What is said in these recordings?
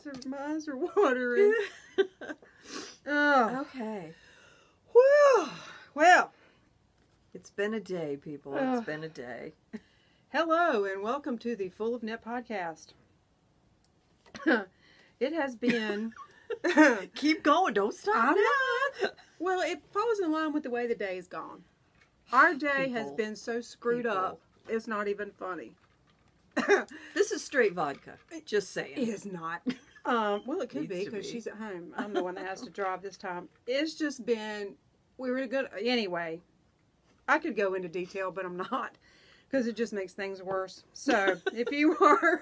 My eyes are watering. Oh. Okay. Well. It's been a day, people. It's been a day. Hello, and welcome to the Full of Net podcast. It has been... Keep going. Don't stop. I know. Well, it falls in line with the way the day is gone. Our day has been so screwed up, it's not even funny. This is straight vodka. Just saying. It is not. Well, it could be because she's at home. I'm the one that has to drive this time. It's just been... We were good... Anyway, I could go into detail, but I'm not. Because it just makes things worse. So, if you are...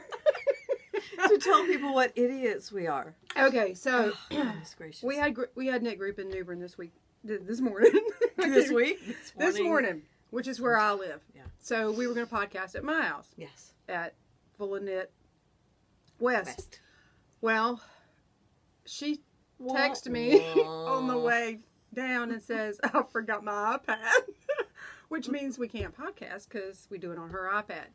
To tell people what idiots we are. Okay, so... Goodness gracious. We had Knit Group in New Bern this week. This morning. This week? This morning, which is where I live. Yeah. So, we were going to podcast at my house. Yes. At Full of Knit West. Well, she texted me on the way down and says, I forgot my iPad. Which means we can't podcast because we do it on her iPad.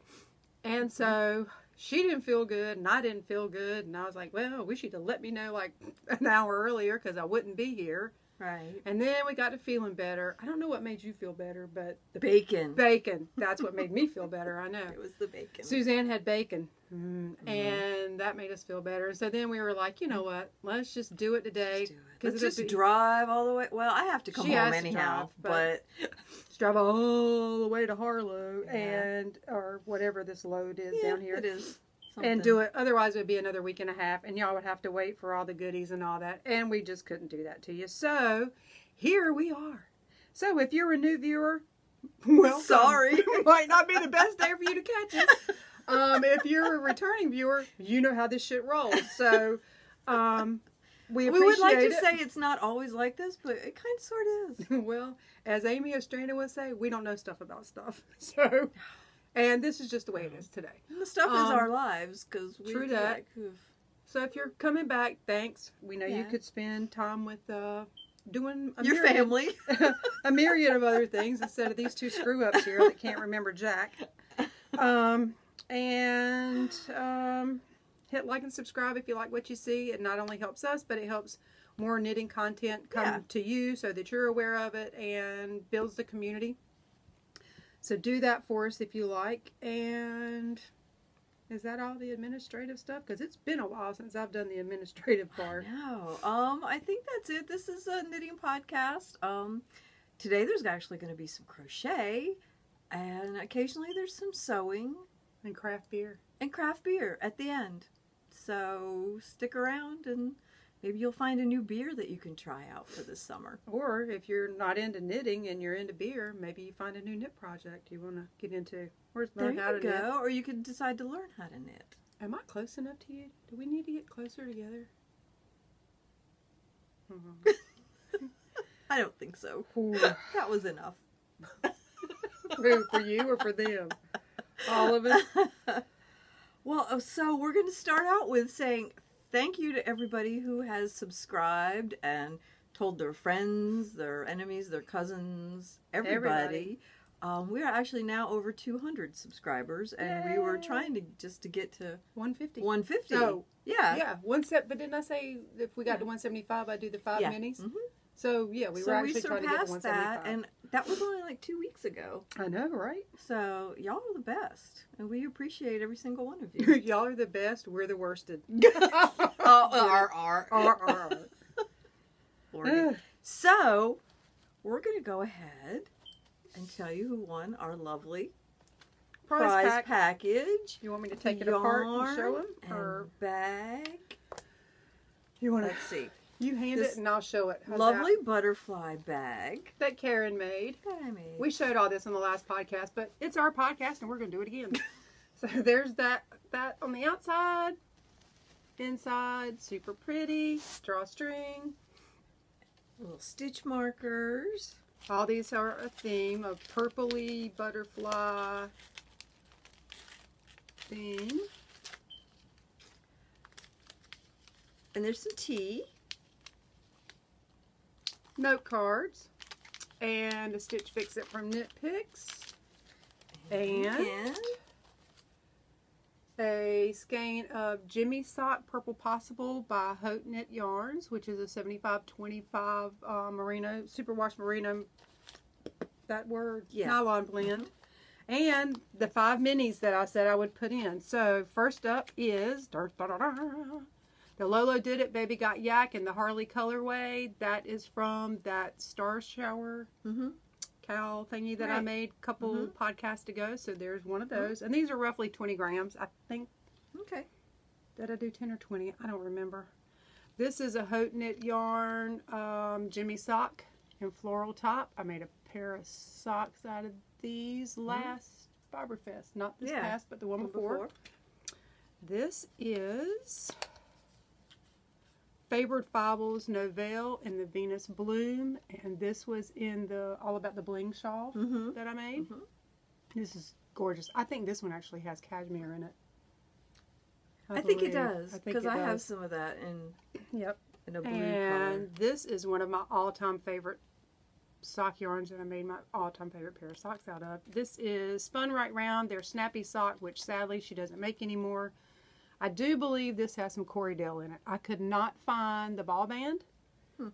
And so she didn't feel good and I didn't feel good. And I was like, well, I wish you'd have let me know like an hour earlier because I wouldn't be here. Right. And then we got to feeling better. I don't know what made you feel better, but the bacon. Bacon. That's what made me feel better. I know. It was the bacon. Suzanne had bacon. And that made us feel better. So then we were like, you know what? Let's just do it today. Let's just drive all the way. Well, I have to come home anyhow. But drive all the way to Harlow and or whatever this load is down here. It is. Something. And do it. Otherwise, it would be another week and a half. And y'all would have to wait for all the goodies and all that. And we just couldn't do that to you. So, here we are. So, if you're a new viewer, welcome. Sorry. It might not be the best day for you to catch us. If you're a returning viewer, you know how this shit rolls. So, we appreciate it. We would like to say it's not always like this, but it kind of sort of is. Well, as Amy Ostranda would say, we don't know stuff about stuff. So... And this is just the way it is today. And the stuff is our lives, because we true that. So if you're coming back, thanks. We know you could spend time with doing your family, a myriad of other things instead of these two screw ups here that can't remember jack. Hit like and subscribe if you like what you see. It not only helps us, but it helps more knitting content come to you so that you're aware of it and builds the community. So do that for us if you like. And is that all the administrative stuff? Because it's been a while since I've done the administrative part. No, I think that's it. This is a knitting podcast. Today there's actually going to be some crochet, and occasionally there's some sewing and craft beer. And craft beer at the end. So stick around and maybe you'll find a new beer that you can try out for this summer. Or if you're not into knitting and you're into beer, maybe you find a new knit project you want to get into. Or learn how to knit. Or you can decide to learn how to knit. Am I close enough to you? Do we need to get closer together? I don't think so. That was enough. For you or for them? All of us? Well, so we're going to start out with saying... Thank you to everybody who has subscribed and told their friends, their enemies, their cousins, everybody. We are actually now over 200 subscribers, and we were trying to get to 150. 150. Oh, yeah. But didn't I say if we got to 175, I'd do the 5 minis? Mm-hmm. So, yeah, we were actually trying to get to 175. That, and that was only like 2 weeks ago. I know, right? So, y'all are the best. And we appreciate every single one of you. Y'all are the best. We're the worsted. So, we're going to go ahead and tell you who won our lovely prize package. You want me to take it apart and show them? Or bag. You want to... Let's see. You hand it and I'll show it. How's lovely butterfly bag. That Karen made. We showed all this in the last podcast, but it's our podcast and we're going to do it again. So there's that on the outside. Inside, super pretty. Drawstring. Little stitch markers. All these are a theme of purpley butterfly theme. And there's some tea. Note cards. And a Stitch Fix It from Knit Picks. And a skein of Jimmy Sock Purple Possible by Haute Knit Yarns, which is a 75-25 merino, superwash merino, that word, nylon blend. And the 5 minis that I said I would put in. So first up is the Lolo Did It Baby Got Yak in the Harley colorway. That is from that Star Shower KAL thingy that I made a couple podcasts ago. So there's one of those. And these are roughly 20 grams, I think. Okay. Did I do 10 or 20? I don't remember. This is a Haute Knit Yarn Jimmy Sock in floral top. I made a pair of socks out of these last Fiberfest. Not this past, but the one before. This is Favored Fibles Novelle in the Venus Bloom. And this was in the All About the Bling shawl that I made. This is gorgeous. I think this one actually has cashmere in it. I think it does. Because I have some of that in, in a blue color. And this is one of my all-time favorite sock yarns that I made my all-time favorite pair of socks out of. This is Spun Right Round, their snappy sock, which sadly she doesn't make anymore. I do believe this has some Corriedale in it. I could not find the ball band,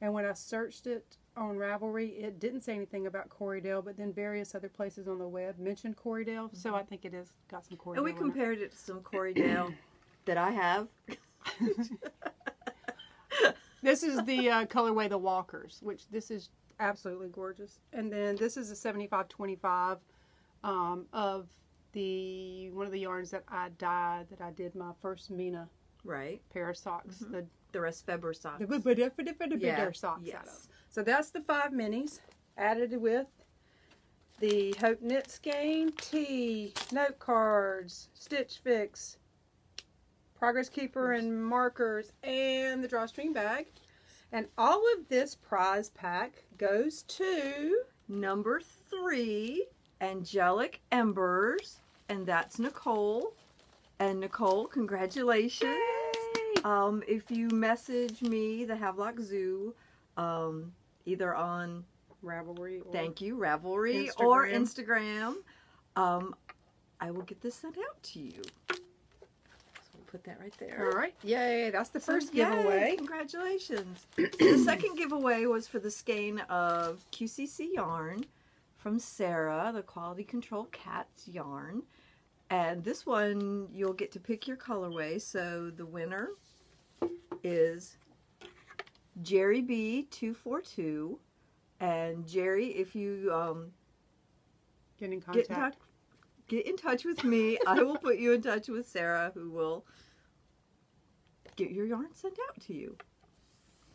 and when I searched it on Ravelry, it didn't say anything about Corriedale, but then various other places on the web mentioned Corriedale, so I think it has got some Corriedale. And we compared it to some Corriedale that I have. This is the colorway The Walkers, which this is absolutely gorgeous. And then this is a 75-25 of the one of the yarns that I dyed, that I did my first Mina pair of socks. The Resfeber socks. The socks out of. So that's the 5 minis added with the Haute Knit skein, tea, note cards, Stitch Fix, Progress Keeper and markers, and the drawstring bag. And all of this prize pack goes to number 3, Angelic Embers, and that's Nicole. And Nicole, congratulations. If you message me, the Havelock Zoo, either on Ravelry, or Ravelry, or Instagram, I will get this sent out to you. Put that right there. All right. Yay. That's the first giveaway. Congratulations. The second giveaway was for the skein of QCC yarn from Sarah, the Quality Control Cats yarn. And this one, you'll get to pick your colorway. So the winner is Jerry B242. And Jerry, if you get in contact. Get in touch with me. I will put you in touch with Sarah, who will get your yarn sent out to you.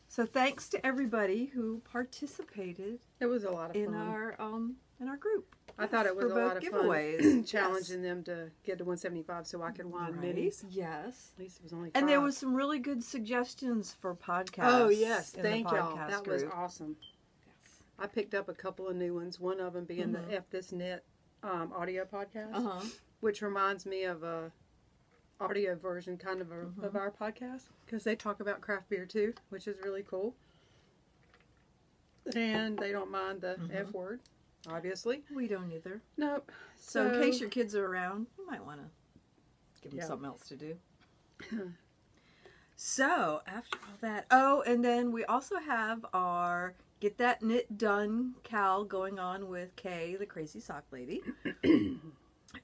So thanks to everybody who participated. It was a lot of fun in our group. I thought it was a lot of giveaways. Fun challenging them to get to 175 so I could win minis. Yes. At least it was only 5. And there was some really good suggestions for podcasts. Oh yes, thank y'all. That was awesome. Yes. I picked up a couple of new ones. One of them being the F This Knit audio podcast, which reminds me of a audio version kind of of our podcast, because they talk about craft beer too, which is really cool. And they don't mind the F word, obviously. We don't either. Nope. So in case your kids are around, you might want to give them something else to do. So after all that, and then we also have our Get That Knit Done KAL going on with Kay, the Crazy Sock Lady.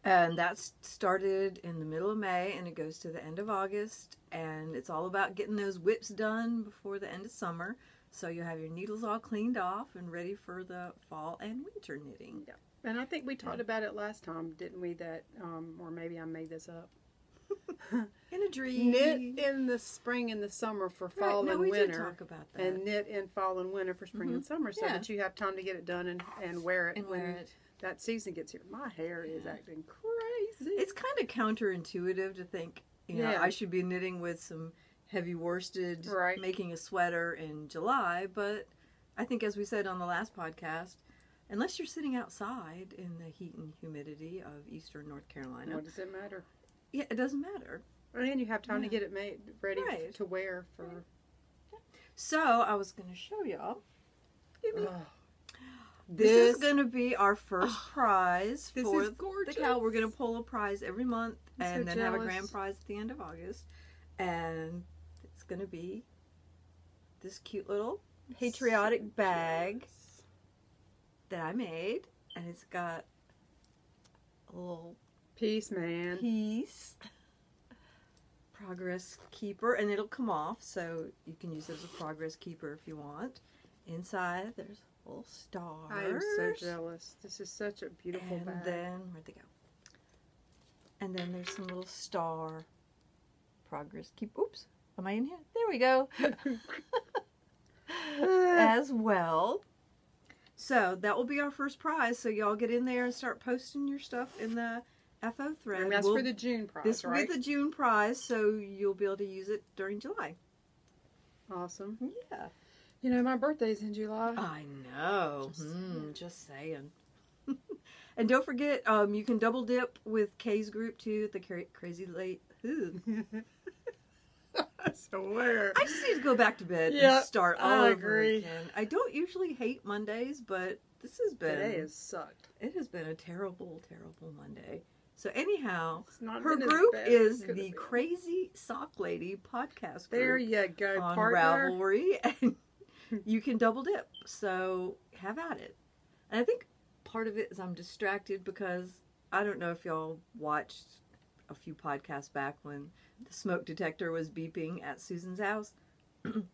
And that's started in the middle of May, and it goes to the end of August. And it's all about getting those whips done before the end of summer. So you'll have your needles all cleaned off and ready for the fall and winter knitting. Yeah. And I think we talked about it last time, didn't we? That, or maybe I made this up. In a dream. Knit in the spring and the summer for fall and we winter. Did talk about that. And knit in fall and winter for spring and summer, so that you have time to get it done and wear it when that season gets here. My hair is acting crazy. It's kind of counterintuitive to think, you know, I should be knitting with some heavy worsted, making a sweater in July, but I think, as we said on the last podcast, unless you're sitting outside in the heat and humidity of eastern North Carolina. What does it matter? Yeah, it doesn't matter. And you have time to get it made, ready to wear for... So, I was going to show y'all. This is going to be our first prize this for is gorgeous. the KAL. We're going to pull a prize every month I'm and so then have a jealous. grand prize at the end of August. And it's going to be this cute little patriotic bag that I made. And it's got a little Peace, man. piece. Progress keeper. And it'll come off, so you can use it as a progress keeper if you want. Inside, there's little stars. I am so jealous. This is such a beautiful bag. And then, where'd they go? And then there's some little star progress keep. Oops, am I in here? There we go. As well. So that will be our first prize. So y'all get in there and start posting your stuff in the FO thread. And that's for the June prize, This will right? be the June prize, so you'll be able to use it during July. Awesome. Yeah. You know, my birthday's in July. I know. Just saying. And don't forget, you can double dip with Kay's group too at the Crazy Late. I swear. I just need to go back to bed and start all over again. I don't usually hate Mondays, but this has been. Today has sucked. It has been a terrible, terrible Monday. So anyhow, not her been as group bad is as it could the have been. Crazy Sock Lady podcast group. There you go, on partner. Ravelry, and you can double dip. So have at it. And I think part of it is I'm distracted because I don't know if y'all watched a few podcasts back when the smoke detector was beeping at Susan's house.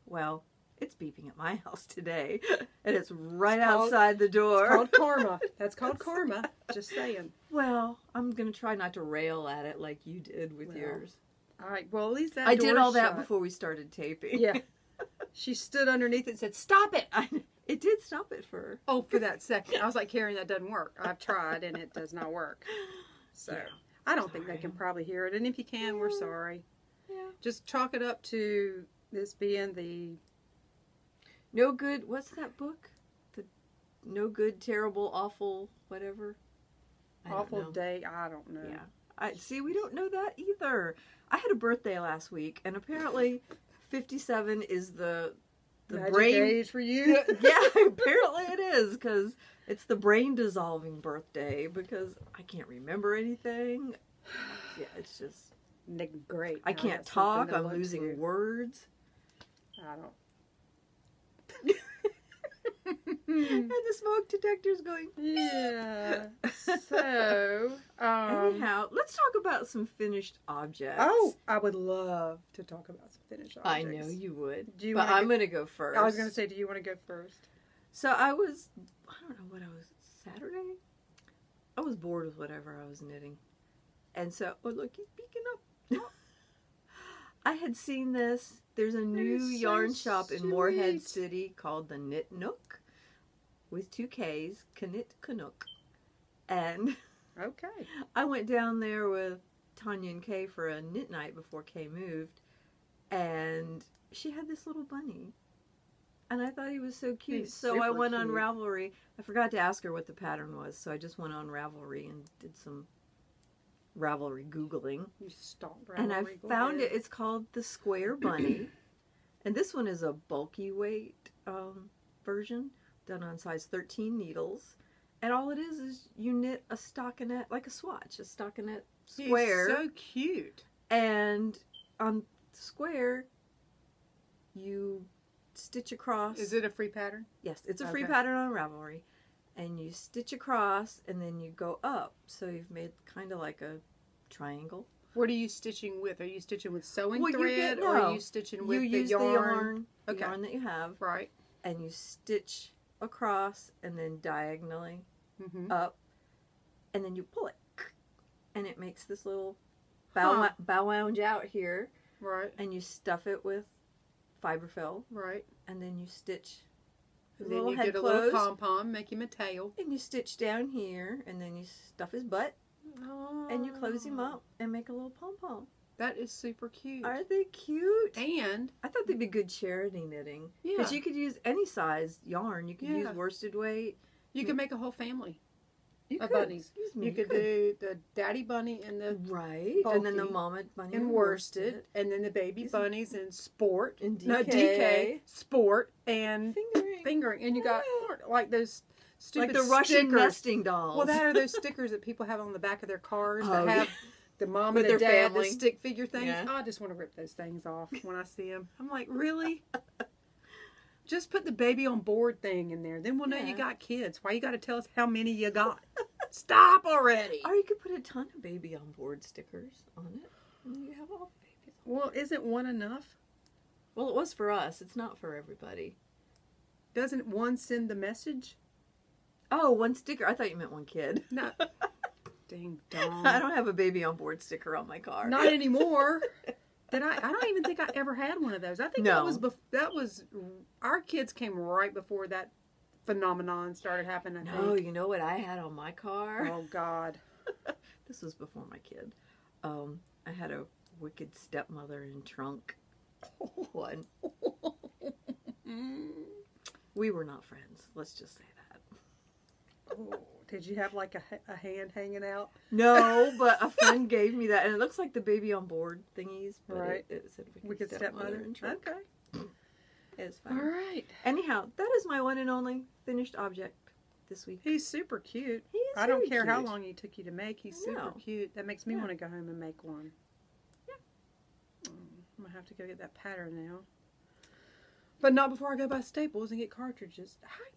Well, it's beeping at my house today, and it's right outside the door. It's called karma. That's called karma. Just saying. Well, I'm going to try not to rail at it like you did with yours. All right. Well, at least that I did all that shut. before we started taping. Yeah. She stood underneath it and said, "Stop it." It did stop it for her. Oh, for that second. I was like, Karen, that doesn't work. I've tried, and it does not work. So, Yeah. I don't think they can probably hear it. And if you can, we're sorry. Yeah. Just chalk it up to this being the... No good, what's that book? The No Good, Terrible, Awful, whatever? I don't Awful know. day. I don't know. Yeah. See, we don't know that either. I had a birthday last week, and apparently 57 is the Magic brain age for you. Yeah, apparently it is, because it's the brain dissolving birthday, because I can't remember anything. Yeah, it's just Great. I Now can't that's something talk. to I'm look losing to. words. I don't. And the smoke detector's going. Yeah. So, Anyhow, let's talk about some finished objects. oh, I would love to talk about some finished I objects. know you would. Do you but wanna I'm going to go first. I was going to say, do you want to go first? So I don't know what I was, Saturday? I was bored with whatever I was knitting. And so, oh look, he's peeking up. I had seen this. There's a new so yarn shop in Morehead sweet. City called the Knit Nook with 2 Ks, Knit Canuck. And Okay. I went down there with Tanya and Kay for a knit night before Kay moved. And she had this little bunny. And I thought he was so cute. He's So I super went on cute. Ravelry. I forgot to ask her what the pattern was. So I just went on Ravelry and did some Ravelry Googling. You stalked And I Ravelry. Go found ahead. it. It's called the Square Bunny. And this one is a bulky weight version done on size 13 needles. And all it is you knit a stockinette, like a swatch, a stockinette square. He's so cute. And on the square, you stitch across. Is it a free pattern? Yes, it's a free Okay. pattern on Ravelry. And you stitch across, and then you go up. So you've made kind of like a triangle. What are you stitching with? Are you stitching with sewing Well, you thread, get- or no. are you stitching with You the use yarn? the Okay. yarn that you have, Right. and you stitch across, and then diagonally Mm-hmm. up, and then you pull it, and it makes this little bow wound out here, Right. and you stuff it with fiberfill, Right. and then you stitch his And then little you head get a closed, little pom-pom, make him a tail. and you stitch down here, and then you stuff his butt, and you close him up and make a little pom-pom. That is super cute. Aren't they cute? And I thought they'd be good charity knitting. yeah, Because you could use any size yarn. You could use Yeah. worsted weight. you can make a whole family You of could. bunnies. Excuse me. You could do the daddy bunny and the Right. And then the bulky mama bunny and worsted, and then the baby These- bunnies in sport, And no DK. DK, sport, and Fingering. fingering, and you got like those stupid like the Russian stickers. nesting dolls. Well, that are those stickers that people have on the back of their cars that Oh, have yeah. the mom With and the their dad, family. the stick figure things. Yeah. Oh, I just want to rip those things off when I see them. I'm like, really? Just put the baby on board thing in there. Then we'll know you got kids. Why you got to tell us how many you got? Stop already. Or you could put a ton of baby on board stickers on it. And you have all the babies. Well, isn't one enough? Well, it was for us. It's not for everybody. Doesn't one send the message? Oh, one sticker. I thought you meant one kid. No. Ding dong. I don't have a baby on board sticker on my car. Not anymore. Did I don't even think I ever had one of those. I think No. that was our kids came right before that phenomenon started happening. I No, think. you know what I had on my car? Oh God. This was before my kid. I had a wicked stepmother in trunk. One. We were not friends. Let's just say that. Oh, did you have like a hand hanging out? No, but a friend gave me that, and it looks like the baby on board thingies. But Right. It said Wicked stepmother in trunk. Okay. It's All fine. right. Anyhow, that is my one and only finished object this week. He's super cute. He is I don't very care how cute. long he took you to make. He's I super know. cute. That makes me Yeah. want to go home and make one. Yeah. I'm gonna have to go get that pattern now. But not before I go by Staples and get cartridges. Hi.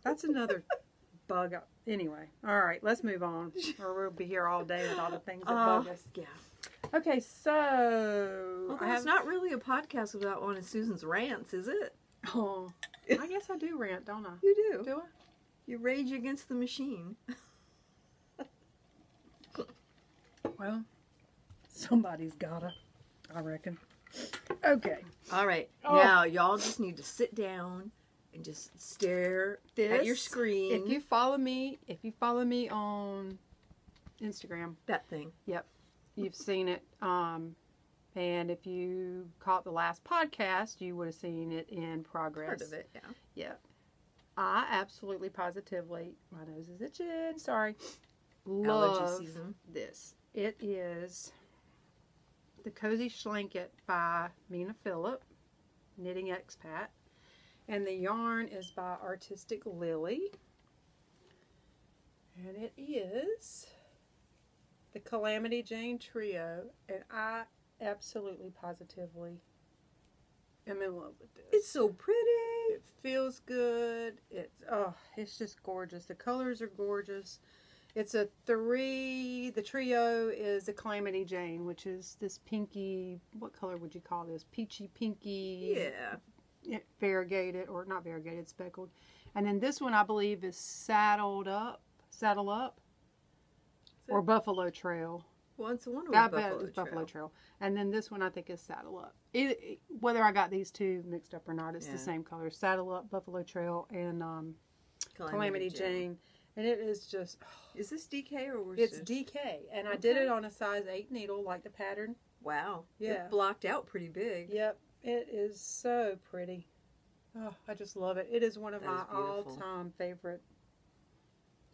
That's another bug. Anyway, all right, let's move on, or we'll be here all day with all the things that bug us. Yeah. Okay, so Well, it's not really a podcast without one of Susan's rants, is it? Oh, I guess I do rant, don't I? You do. Do I? You rage against the machine. Well, somebody's gotta, I reckon. Okay. All right. Oh. Now, y'all just need to sit down and just stare at your This, screen. If you follow me on Instagram, that thing. you've seen it. And if you caught the last podcast, you would have seen it in progress. Part of it, yeah. Yeah. I absolutely positively, my nose is itching, sorry, love Allergy season. this. It is the Cozy Schlanket by Mina Phillip, Knitting Expat. And the yarn is by Artistic Lily. And it is the Calamity Jane Trio. And I absolutely positively am in love with this. It's so pretty. It feels good. It's just gorgeous. The colors are gorgeous. It's a 3. The trio is the Calamity Jane, which is this pinky. What color would you call this? Peachy pinky. Yeah. Variegated, or not variegated, speckled. And then this one I believe is Saddle Up, or Buffalo Trail. Once one was That Buffalo is Trail. Buffalo Trail. And then this one I think is Saddle Up. Whether I got these two mixed up or not, it's the same color. Saddle Up, Buffalo Trail, and Calamity Jane. And it is just... Is this DK or was It's it? DK. And I did it on a size 8 needle, like the pattern. Wow. Yeah. It blocked out pretty big. Yep. It is so pretty. Oh, I just love it. It is one of That my is beautiful. all-time favorite.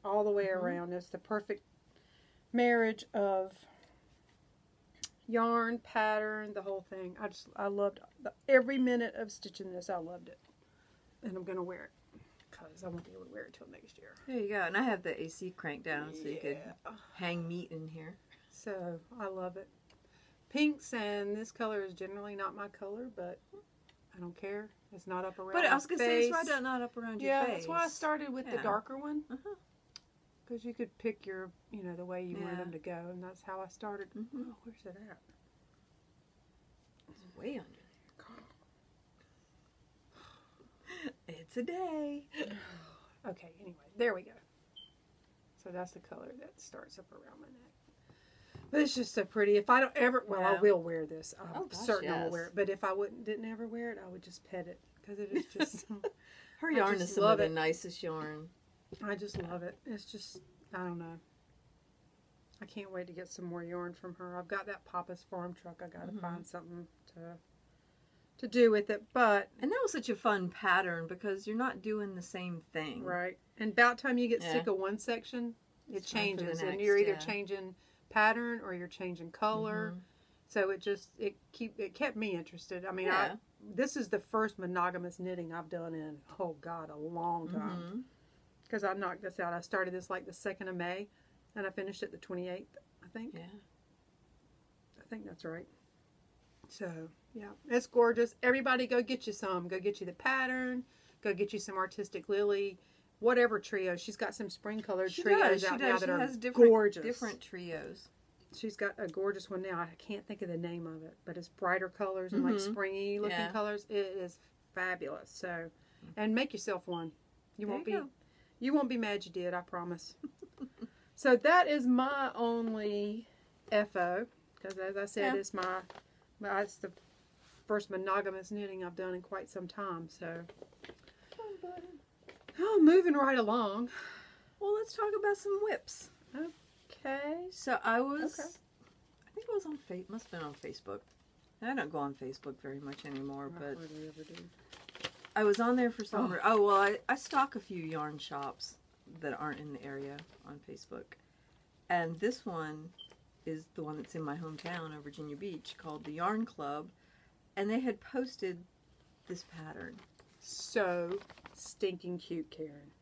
All the way around. It's the perfect marriage of yarn, pattern, the whole thing. I loved every minute of stitching this. I loved it. And I'm going to wear it. Because I won't be able to wear it till next year. There you go. And I have the AC cranked down so you could hang meat in here. So, I love it. Pinks, and this color is generally not my color, but I don't care. It's not up around But I was my going to say, it's face. right not up around your Yeah, face. that's why I started with the Yeah. darker one. Uh-huh. Because you could pick your, the way you want Yeah. them to go. And that's how I started. Mhm. Oh, where's it at? It's way under there. It's a day. Okay, anyway, there we go. So that's the color that starts up around my neck. But it's just so pretty. If I don't ever, I Yeah. will wear this. I'm Oh, gosh, certain I will yes. wear it. But if I didn't ever wear it, I would just pet it. Because it is just, Her I yarn just is some of love the it. nicest yarn. I just love it. It's just, I don't know. I can't wait to get some more yarn from her. I've got that Papa's Farm truck. I got to find something to do with it. But, And that was such a fun pattern because you're not doing the same thing. right. And about time you get Yeah. sick of one section, it It's time for the changes. And next, you're either yeah. changing pattern or you're changing color. Mhm. So it kept me interested. I mean, Yeah. this is the first monogamous knitting I've done in, oh God, a long time. Mhm. Because I knocked this out. I started this like the 2nd of May, and I finished it the 28th, I think. Yeah. I think that's right. So, yeah, it's gorgeous. Everybody go get you some. Go get you the pattern. Go get you some Artistic Lily. Whatever trio. She's got some spring-colored trios out now that are gorgeous. Different trios. She's got a gorgeous one now. I can't think of the name of it, but it's brighter colors and like springy looking colors. It is fabulous. So, and make yourself one. You won't be mad you did, I promise. So that is my only FO, because as I said, it's it's the first monogamous knitting I've done in quite some time. So, moving right along. Well, let's talk about some whips. Okay. So I was, I think it was on must have been on Facebook. I don't go on Facebook very much anymore, but I was on there for some reason. Oh, well, I stalk a few yarn shops that aren't in the area on Facebook. And this one is the one that's in my hometown of Virginia Beach, called the Yarn Club. And they had posted this pattern. So stinking cute, Karen.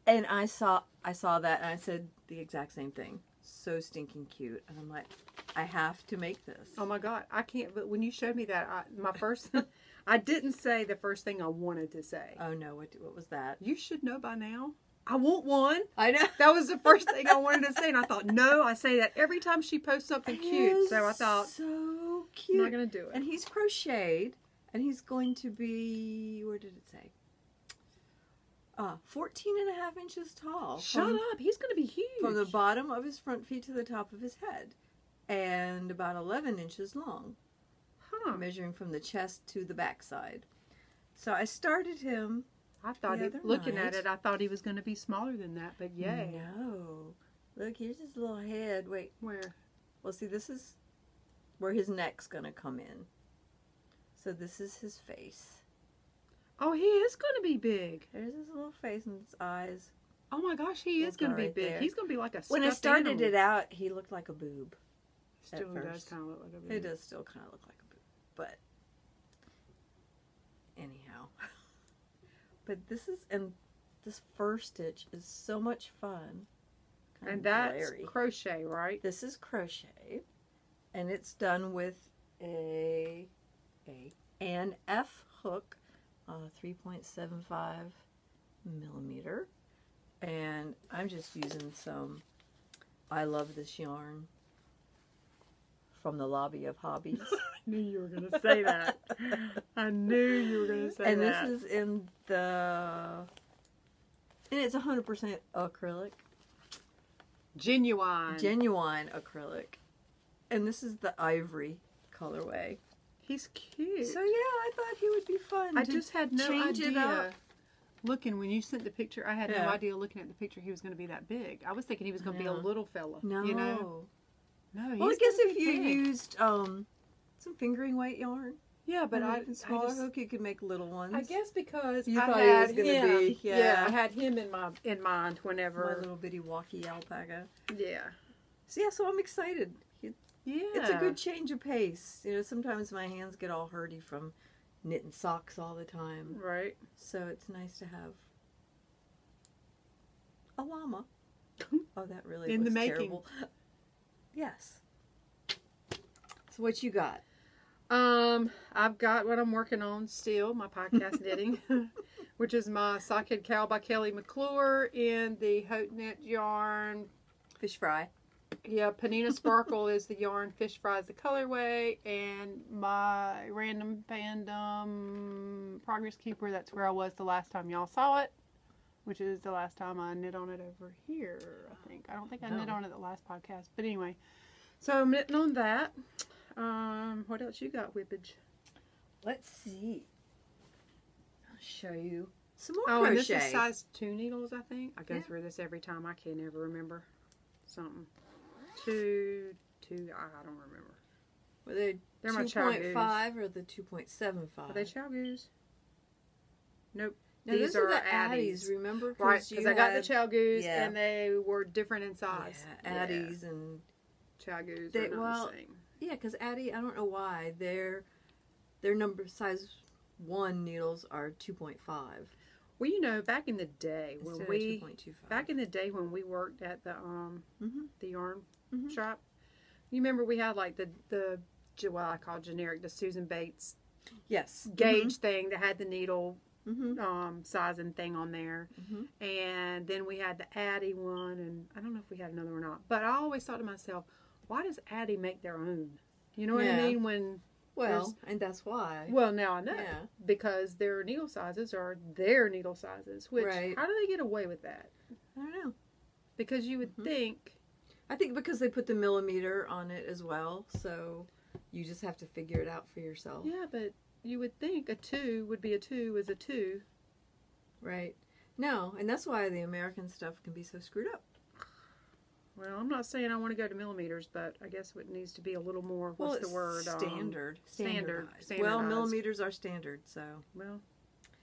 And I saw that and I said the exact same thing. So stinking cute. And I'm like, I have to make this. Oh my God, I can't, but when you showed me that, I didn't say the first thing I wanted to say. Oh no, what was that? You should know by now. I want one. I know. That was the first thing I wanted to say, and I thought, no, I say that every time she posts something cute. So I thought, so cute. I'm not going to do it. And he's crocheted, and he's going to be, where did it say? 14.5 inches tall. Shut up. He's going to be huge. From the bottom of his front feet to the top of his head. And about 11 inches long. Huh. Measuring from the chest to the backside. So I started him. I thought, looking at it, I thought he was going to be smaller than that, but yay. No. Look, here's his little head. Wait. Where? Well, see, this is where his neck's going to come in. So this is his face. Oh, he is going to be big. There's his little face and his eyes. Oh my gosh, he is going to be big. There. He's going to be like a stuffed When I started animal. it out, he looked like a boob. Still does kind of look like a boob. It does still kind of look like a boob. But anyhow. But this first stitch is so much fun. And that's crochet, right? This is crochet. And it's done with an F hook, 3.75 millimeter. And I'm just using some I Love This Yarn from the Lobby of Hobbies. I knew you were going to say that. I knew you were going to say that. And this is in and it's 100% acrylic. Genuine acrylic. And this is the ivory colorway. He's cute. So yeah, I thought he would be fun. I just had no change idea. It up. Looking, when you sent the picture, I had no idea looking at the picture he was going to be that big. I was thinking he was going to be a little fella. No. You know? No, well, I guess if you used some fingering weight yarn. Yeah, but smaller hook, you could make little ones. I guess because you I thought had he was going to be. Yeah, I had him in mind whenever. My little bitty walkie alpaca. Yeah. So yeah, so I'm excited. It's a good change of pace. You know, sometimes my hands get all hurty from knitting socks all the time. Right. So it's nice to have a llama. Oh, that really in was the making. Terrible. Yes. So what you got? I've got what I'm working on still, my podcast knitting, which is my Sockhead Cowl by Kelly McClure in the Haute Knit yarn. Fish fry. Yeah, Panina Sparkle is the yarn, Fish Fry is the colorway, and my Random Fandom Progress Keeper, that's where I was the last time y'all saw it, which is the last time I knit on it over here, I think. I don't think I knit on it the last podcast, but anyway. So I'm knitting on that. What else you got, Whippage? Let's see. I'll show you some more crochet. crochet. And this is size 2 needles, I think. I go through this every time. I can't ever remember something. 2, I don't remember. Were they They're my Chow Goose. 2.5 or the 2.75? Are they Chow Goose? Nope. Now, these are the Addies, remember? Right, because I got the Chow Goose and they were different in size. Yeah, Addies and Chow Goose are not the same. Yeah, because Addie, I don't know why, their number size 1 needles are 2.5. Well, you know, back in the day when Instead of we 2.25. back in the day when we worked at the yarn Mhm. shop, you remember we had like the what I call generic, the Susan Bates Yes. gauge thing that had the needle Mm-hmm. sizing thing on there, and then we had the Addie one, and I don't know if we had another or not. But I always thought to myself, why does Addie make their own? You know what I mean? When Well, and that's why. well, now I know. Yeah. Because their needle sizes are their needle sizes. Which, how do they get away with that? I don't know. Because you would think... I think because they put the millimeter on it as well, so you just have to figure it out for yourself. Yeah, but you would think a 2 would be a 2 is a 2. Right. No, and that's why the American stuff can be so screwed up. Well, I'm not saying I want to go to millimeters, but I guess it needs to be a little more, what's the word? Standard. Standardized. Well, millimeters are standard, so. Well,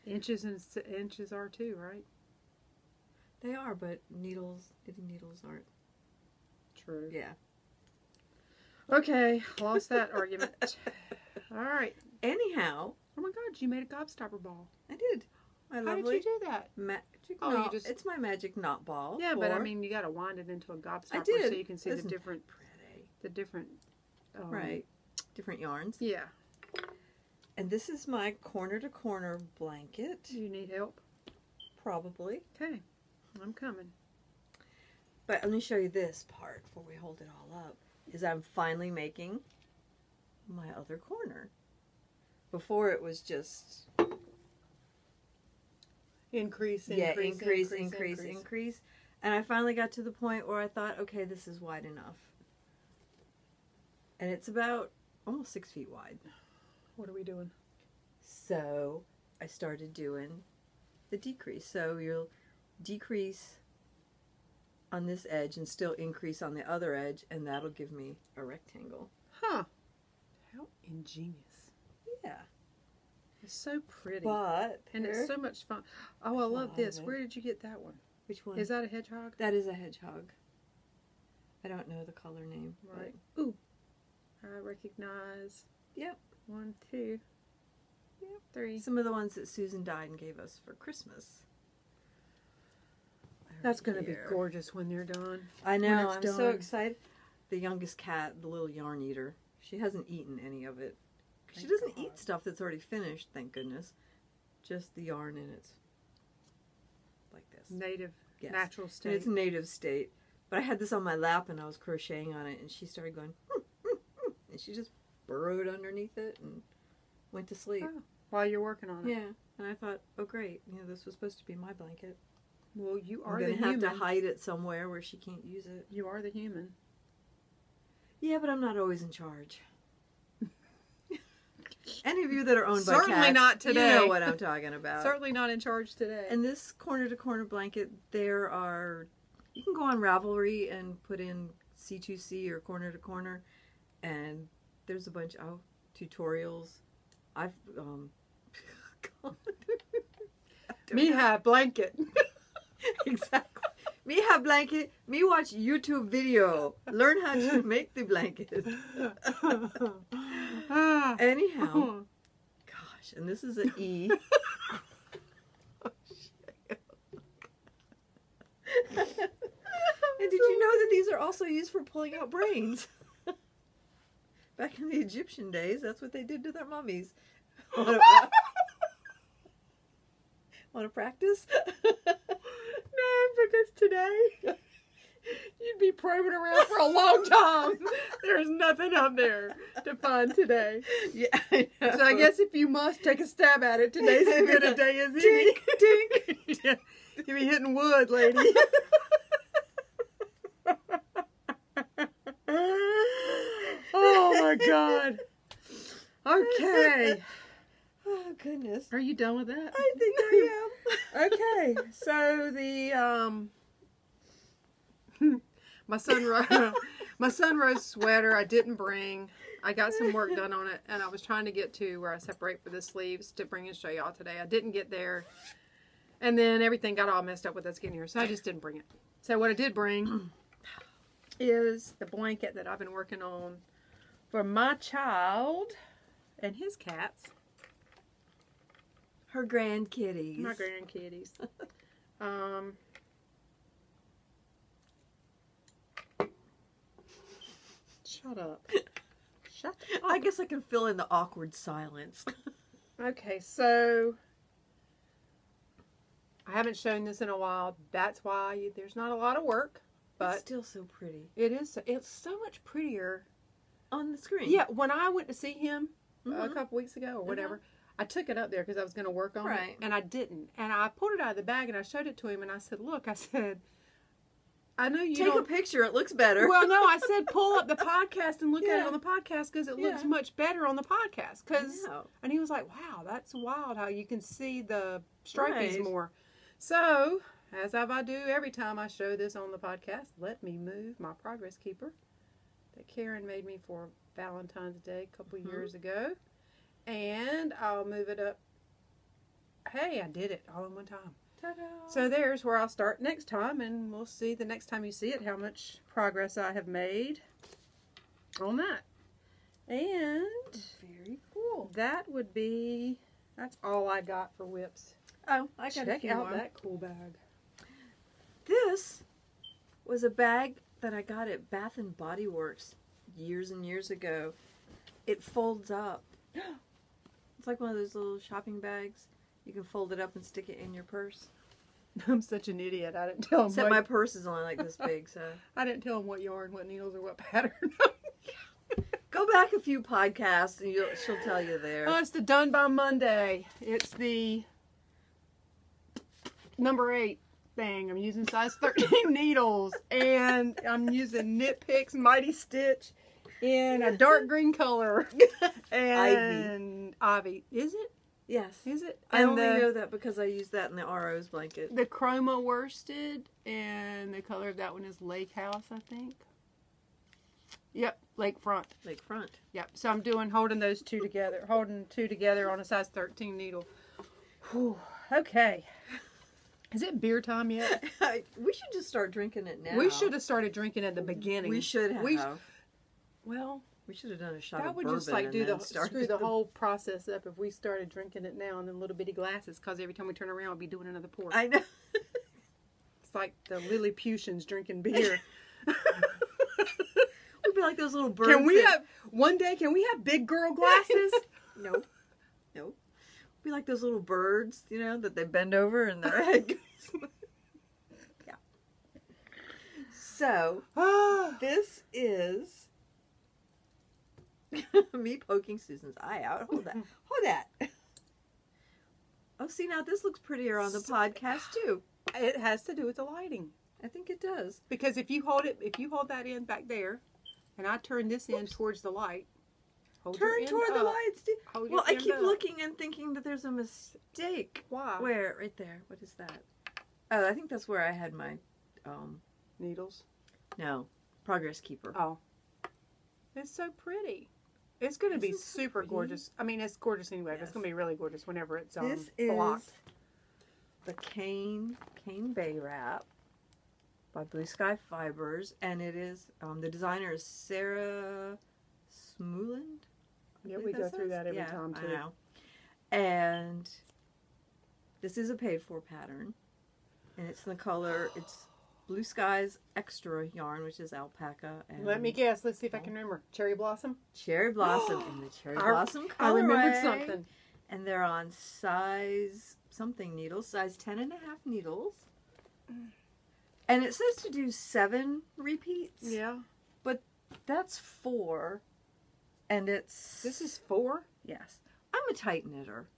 inches and inches are too, right? They are, but knitting needles aren't. True. Yeah. Okay, lost that argument. All right. Anyhow. Oh my God, you made a gobstopper ball. I did. How did you do that? Magic knot. It's my magic knot ball. Yeah, but I mean, you got to wind it into a gobstopper so you can see the different, right, different yarns. Yeah. And this is my corner to corner blanket. Do you need help? Probably. Okay, I'm coming. But let me show you this part before we hold it all up. Is I'm finally making my other corner. Before it was just increase. And I finally got to the point where I thought, okay, this is wide enough. And it's about almost 6 feet wide. What are we doing? So I started doing the decrease. So you'll decrease on this edge and still increase on the other edge, and that'll give me a rectangle. Huh. How ingenious. Yeah. It's so pretty. And it's so much fun. Oh, I love this. Where did you get that one? Which one? Is that a hedgehog? That is a hedgehog. I don't know the color name. Right. Ooh. I recognize. Yep. 1, 2. Yep. 3. Some of the ones that Susan dyed and gave us for Christmas. That's going to be gorgeous when they're done. I know. I'm so excited. The youngest cat, the little yarn eater, she hasn't eaten any of it. She doesn't eat stuff that's already finished, thank goodness. Just the yarn and it's like this. Native, natural state. And it's native state. But I had this on my lap and I was crocheting on it and she started going, and she just burrowed underneath it and went to sleep. Oh, while you're working on it. Yeah. And I thought, oh great, this was supposed to be my blanket. Well, you are the human. I'm going to have to hide it somewhere where she can't use it. You are the human. Yeah, but I'm not always in charge. Any of you that are owned by cats, certainly not today. You know what I'm talking about. Certainly not in charge today. And this corner-to-corner blanket, you can go on Ravelry and put in C2C or corner-to-corner, and there's a bunch of tutorials. Me have blanket. Exactly. Me have blanket. Me watch YouTube video. Learn how to make the blanket. Anyhow, gosh, and this is an E. And did you know that these are also used for pulling out brains? Back in the Egyptian days, that's what they did to their mummies. Want to practice? No, because today you'd be probing around for a long time. There's nothing up there to find today. Yeah, I know. So I guess if you must take a stab at it, today's as good a day as any. Tink, tink. Yeah. You be hitting wood, lady. Oh my God. Okay. Oh goodness. Are you done with that? I think I am. Okay. So the my sunrose sweater I didn't bring. I got some work done on it, and I was trying to get to where I separate for the sleeves to bring and show y'all today. I didn't get there, and then everything got all messed up with that skin here, so I just didn't bring it. So what I did bring is the blanket that I've been working on for my child and his cats. Her grandkitties. My grandkitties. Shut up. Shut up. I guess I can fill in the awkward silence. Okay, so I haven't shown this in a while. That's why there's not a lot of work, but it's still so pretty it is. It's so much prettier on the screen. Yeah, when I went to see him a couple weeks ago or whatever, I took it up there because I was going to work on it, and I didn't. And I pulled it out of the bag and I showed it to him, and I said, "Look," I said, "I know you take a picture. It looks better." Well, no, I said pull up the podcast and look at it on the podcast because it looks much better on the podcast. And he was like, "Wow, that's wild how you can see the stripies more." So, as I do every time I show this on the podcast, let me move my progress keeper that Karen made me for Valentine's Day a couple years ago. And I'll move it up. Hey, I did it all in one time. Ta-da. So there's where I'll start next time, and we'll see the next time you see it how much progress I have made on that. And very cool. That would be, that's all I got for whips. Oh, I got Check out that cool bag. This was a bag that I got at Bath and Body Works years and years ago. It folds up. It's like one of those little shopping bags. You can fold it up and stick it in your purse. I'm such an idiot. I didn't tell him. Except my purse is only like this big, so. I didn't tell him what yarn, what needles, or what pattern. Go back a few podcasts and she'll tell you there. Oh, it's the Done by Monday. It's the number 8 thing. I'm using size 13 needles, and I'm using Knit Picks Mighty Stitch in a dark green color. And Ivy. Is it? Yes. Is it? I only know that because I used that in the RO's blanket. The chroma worsted, and the color of that one is Lake House, I think. Yep, Lakefront. Lakefront. Yep. So I'm holding those two together. Holding two together on a size 13 needle. Whew. Okay. Is it beer time yet? We should just start drinking it now. We should have started drinking at the beginning. We should have. Well, we should have done a shot that of would bourbon just like screw the whole whole process up if we started drinking it now in little bitty glasses, because every time we turn around we'll be doing another pour. I know. It's like the Lilliputians drinking beer. We'd be like those little birds. Can we have big girl glasses? No. Be like those little birds, that they bend over and their head goes. Yeah. So, this is me poking Susan's eye out. Hold that. Oh, see, now this looks prettier on the podcast too. It has to do with the lighting. I think it does. Because if you hold that end back there, and I turn this end towards the light. Turn toward the light, Steve. Well, I keep looking and thinking that there's a mistake. Why? Where? Right there. What is that? Oh, I think that's where I had my needles. No, progress keeper. Oh, it's so pretty. It's going to be super gorgeous. I mean, it's gorgeous anyway. Yes. But it's going to be really gorgeous whenever it's blocked. This is the Cane Bay Wrap by Blue Sky Fibers, and it is the designer is Sarah Smuland. Yeah, we go through that every time too. I know. And this is a paid for pattern, and it's in the color. It's Blue Skies Extra yarn, which is alpaca. And let me guess. Let's see if I can remember. Cherry Blossom. Cherry Blossom in the Cherry Blossom colorway. I remembered something. And they're on size something needles, size 10.5 needles. And it says to do 7 repeats. Yeah. But that's 4. And it's... This is 4? Yes. I'm a tight knitter.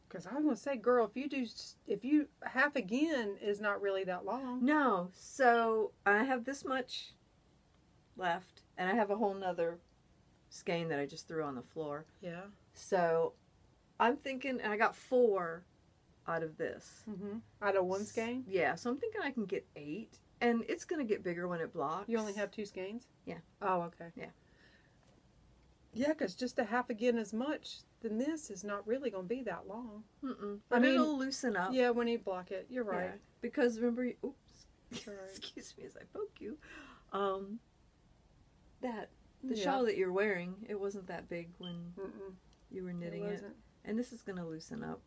Because I was going to say, girl, if you half again is not really that long. No. So I have this much left. And I have a whole nother skein that I just threw on the floor. Yeah. So I'm thinking, and I got 4 out of this. Mm-hmm. Out of 1 skein? Yeah. So I'm thinking I can get 8. And it's going to get bigger when it blocks. You only have 2 skeins? Yeah. Oh, okay. Yeah. Yeah, because just a half again as much, then this is not really going to be that long. But it'll loosen up. Yeah, when you block it. You're right. Yeah. Because remember, oops. Sorry. Excuse me as I poke you. The shawl that you're wearing, it wasn't that big when you were knitting it. And this is going to loosen up.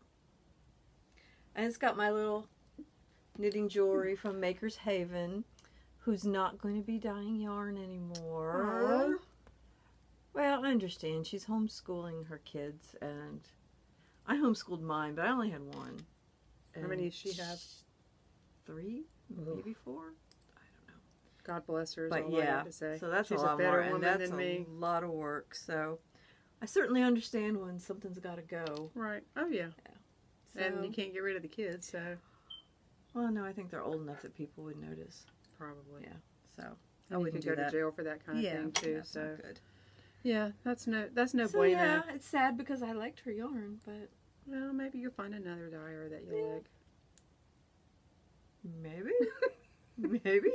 And it's got my little knitting jewelry from Maker's Haven, who's not going to be dyeing yarn anymore. Well, I understand. She's homeschooling her kids, and I homeschooled mine, but I only had one. How many does she have? 3, maybe 4. I don't know. God bless her. Is But all I yeah, have to say. so that's She's a lot better more, woman and that's than me. a lot of work. So I certainly understand when something's got to go. Right. Oh yeah. So, And you can't get rid of the kids, so well, no, I think they're old enough that people would notice. probably. Yeah. So And you could go to jail for that kind of thing too. That's So not good. yeah, that's no So bueno. yeah, it's sad because I liked her yarn, but Well, maybe you'll find another dyer that you like. maybe. Maybe.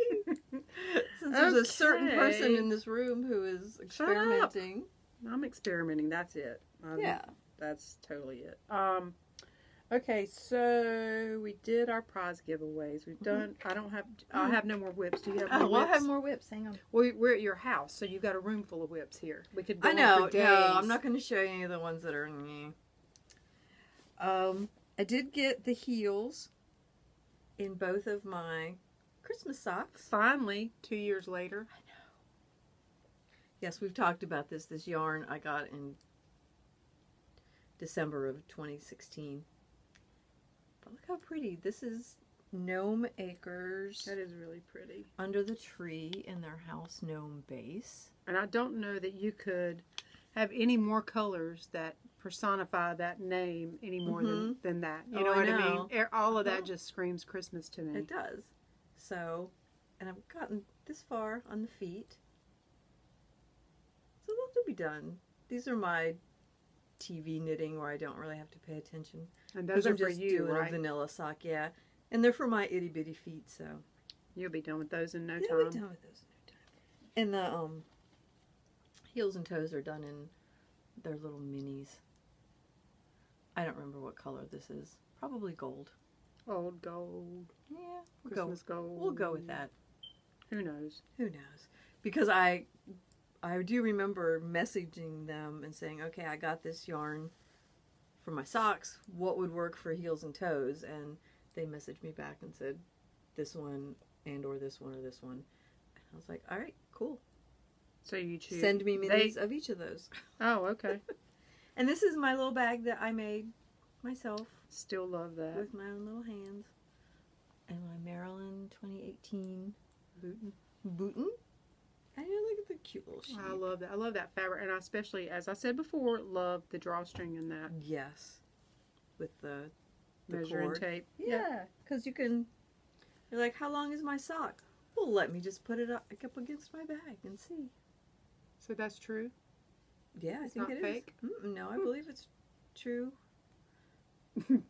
Since there's a certain person in this room who is experimenting. I'm experimenting. That's it. Yeah. That's totally it. Okay, so we did our prize giveaways. We've done. I have no more whips. Do you have more Oh, well, I whips? have more whips. Hang on. We're at your house, so you've got a room full of whips here. We could go I know. on for days. No, I'm not going to show you any of the ones that are. I did get the heels in both of my Christmas socks. Finally, 2 years later. I know. Yes, we've talked about this. This yarn I got in December of 2016. But look how pretty. This is Gnome Acres. That is really pretty. Under the tree in their house gnome base. And I don't know that you could have any more colors that personify that name any more than that. You know what I mean? All of that just screams Christmas to me. It does. So, and I've gotten this far on the feet. So they'll be done. These are my TV knitting where I don't really have to pay attention. And those are for you, doing right? a vanilla sock, yeah. And they're for my itty bitty feet, so You'll be done with those in no yeah, time. we'll be done with those in no time. And the heels and toes are done in their little minis. I don't remember what color this is. Probably gold. Old gold. Yeah, Christmas gold. We'll go with that. Who knows? Who knows? Because I do remember messaging them and saying, okay, I got this yarn for my socks. What would work for heels and toes? And they messaged me back and said, this one and or this one or this one. And I was like, all right, cool. So you choose. Send me minis of each of those. Oh, okay. And this is my little bag that I made myself. Still love that. With my own little hands. And my Maryland 2018 Bootin'. And look at the cute little sheep. I love that. I love that fabric. And I especially, as I said before, love the drawstring in that. Yes. With the measuring cord. tape. Yeah. Because you're like, how long is my sock? Well, let me just put it up against my bag and see. So that's true? Yeah, It's I think not it fake? is. No, I believe it's true.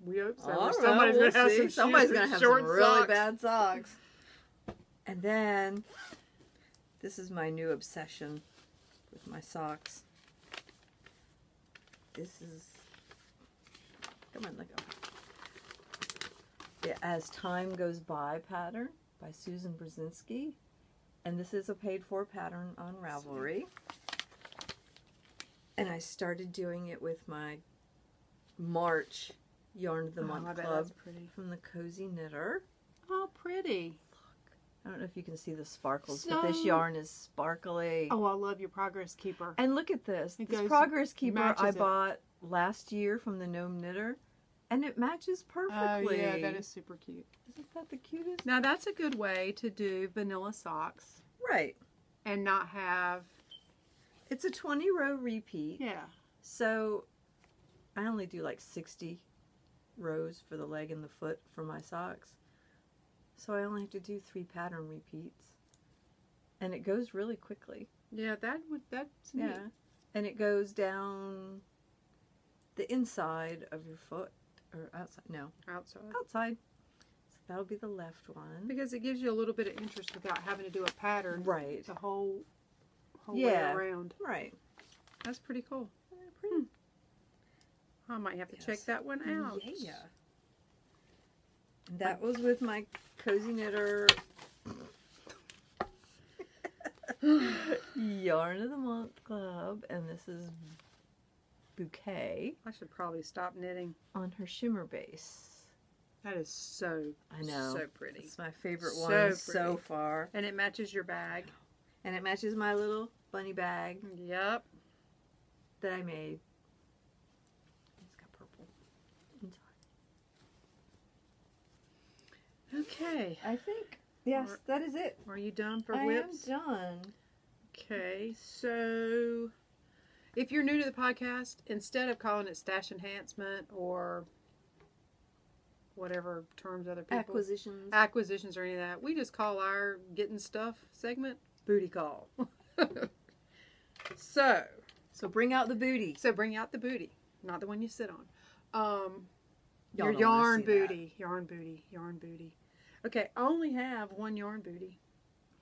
We hope so. All Somebody's right, going to have Somebody's gonna have some really socks. bad socks. And then, this is my new obsession with my socks. This is, come on, let go. The As Time Goes By pattern by Susan Brzezinski. And this is a paid-for pattern on Ravelry. And I started doing it with my March Yarn of the Month Club from the Cozy Knitter. Oh, pretty. Look. I don't know if you can see the sparkles, but this yarn is sparkly. Oh, I love your Progress Keeper. And look at this. This Progress Keeper I bought last year from the Gnome Knitter. And it matches perfectly. Oh, yeah, that is super cute. Isn't that the cutest? Now, that's a good way to do vanilla socks. Right. And not have... It's a 20-row repeat. Yeah. So, I only do like 60 rows for the leg and the foot for my socks. So, I only have to do 3 pattern repeats. And it goes really quickly. Yeah, that's neat. Yeah. And it goes down the inside of your foot. Or outside. No. Outside. Outside. So, that'll be the left one. Because it gives you a little bit of interest without having to do a pattern. Right. The whole way around. Right. That's pretty cool. Very pretty. I might have to check that one out. Yeah. That was with my Cozy Knitter Yarn of the Month Club, and this is Bouquet. I should probably stop knitting. On her shimmer base. That is so, I know. so pretty. It's my favorite So one pretty. so far. And it matches your bag. And it matches my little bunny bag Yep. that I made. It's got purple inside. Okay. I think, yes, that is it. Are you done for I whips? am done. Okay, so if you're new to the podcast, instead of calling it stash enhancement or whatever terms other people acquisitions or any of that, we just call our getting stuff segment booty call. So bring out the booty. So bring out the booty, not the one you sit on. Your don't yarn wanna see that. booty, yarn booty, yarn booty. Okay, I only have one yarn booty.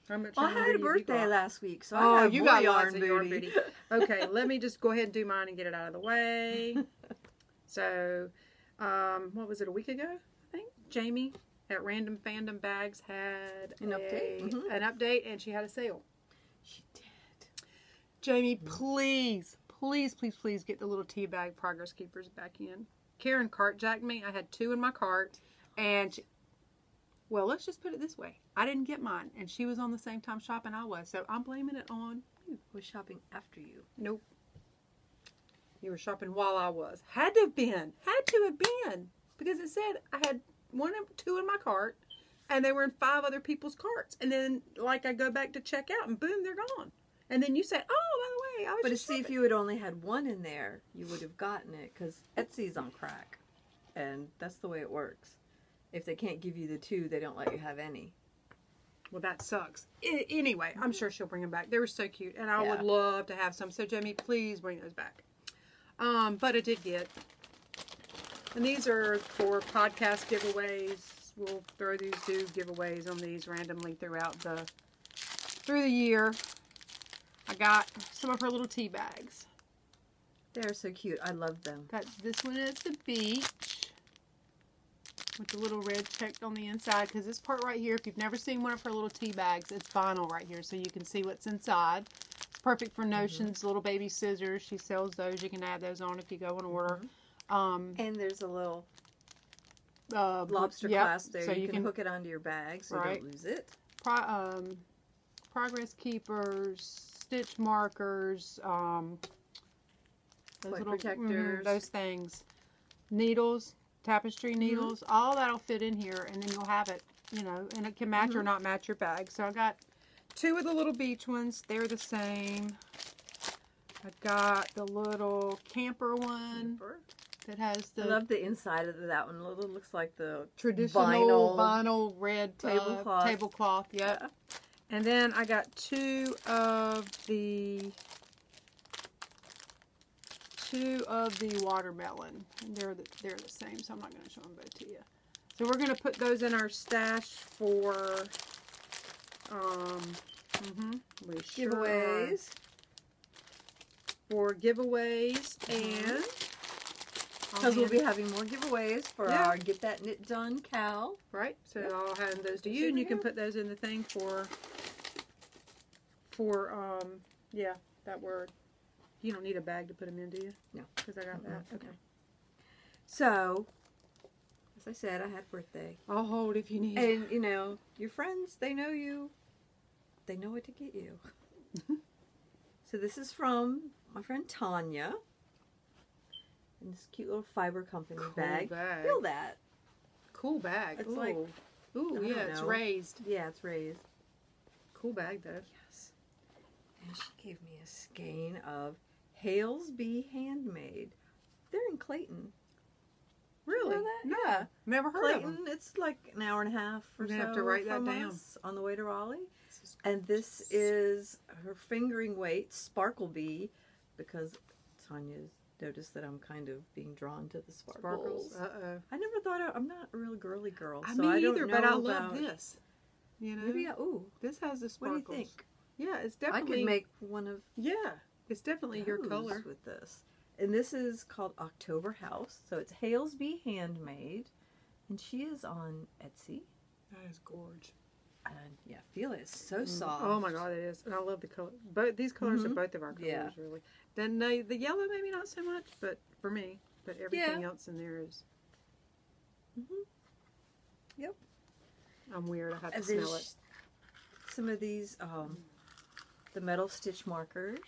How much? Well, I yarn had a booty have you birthday got? last week, so Oh, I have you more got yarn lots of booty. yarn booty. Okay, let me just go ahead and do mine and get it out of the way. So, what was it, a week ago, I think? Jamie at Random Fandom Bags had An update. Mhm. an update, and she had a sale. She did. Jamie, please, please, please, please get the little tea bag progress keepers back in. Karen cart jacked me. I had 2 in my cart, and well, let's just put it this way. I didn't get mine, and she was on the same time shopping I was, so I'm blaming it on you. I was shopping after you. Nope. You were shopping while I was. Had to have been. Had to have been. Because it said I had 1 and 2 in my cart, and they were in 5 other people's carts. And then, like, I go back to check out, and boom, they're gone. And then you said, oh, by the way, I was But just see, if shopping. you had only had 1 in there, you would have gotten it, because Etsy's on crack. And that's the way it works. If they can't give you the 2, they don't let you have any. Well, that sucks. Anyway, I'm sure she'll bring them back. They were so cute, and I would Yeah. love to have some. So, Jamie, please bring those back. But I did get. And these are for podcast giveaways. We'll throw these 2 giveaways on these randomly through the year. I got some of her little tea bags. They're so cute. I love them. Got this one is the beach with the little red checked on the inside, because this part right here, if you've never seen one of her little tea bags, it's vinyl right here, so you can see what's inside. It's perfect for notions, little baby scissors. She sells those. You can add those on if you go and order. And there's a little lobster clasp there. So you can hook it onto your bag so you don't lose it. Progress keepers, stitch markers, those little protectors, those things, needles, tapestry needles, all that'll fit in here, and then you'll have it, and it can match or not match your bag. So I got 2 of the little beach ones. They're the same. I got the little camper one that has the. I love the inside of that one. It looks like the traditional vinyl red tablecloth. Yep. Yeah. And then I got 2 of the watermelon. And they're the same, so I'm not going to show them both to you. So we're going to put those in our stash for giveaways. For giveaways, and because we'll be having more giveaways for our Get That Knit Done KAL. Right. So I'll hand those to you, and you can put those in the thing for that word. You don't need a bag to put them in, do you? No. Because I got that. Okay. So, as I said, I had a birthday. I'll hold if you need. And, your friends, they know you. They know what to get you. So this is from my friend Tanya. And this cute little fiber company bag. Feel that. Cool bag. It's like, ooh, yeah, it's raised. Yeah, it's raised. Cool bag, though. Yes. And she gave me a skein of KALs Be Handmade. They're in Clayton. Really? You know that? No. Yeah. Never heard Clayton, of them. it's like an hour and a half or so. We're going to have to write that down. On the way to Raleigh. And this is her fingering weight Sparkle Bee, because Tanya's noticed that I'm kind of being drawn to the sparkles. Uh-oh. I never thought I'm not a real girly girl. I so mean, I don't either, know but I about, love this. Maybe this has the sparkles. What do you think? Yeah, it's definitely. I could make one of. Yeah, it's definitely your color with this. And this is called October House. So it's KALs Be Handmade, and she is on Etsy. That is gorgeous. And feel it. It's so soft. Oh my God, it is. And I love the color. But these colors are both of our colors, really. Then the yellow, maybe not so much, but for me. But everything else in there is. Yep. I'm weird. I have to And then smell it. some of these, the metal stitch markers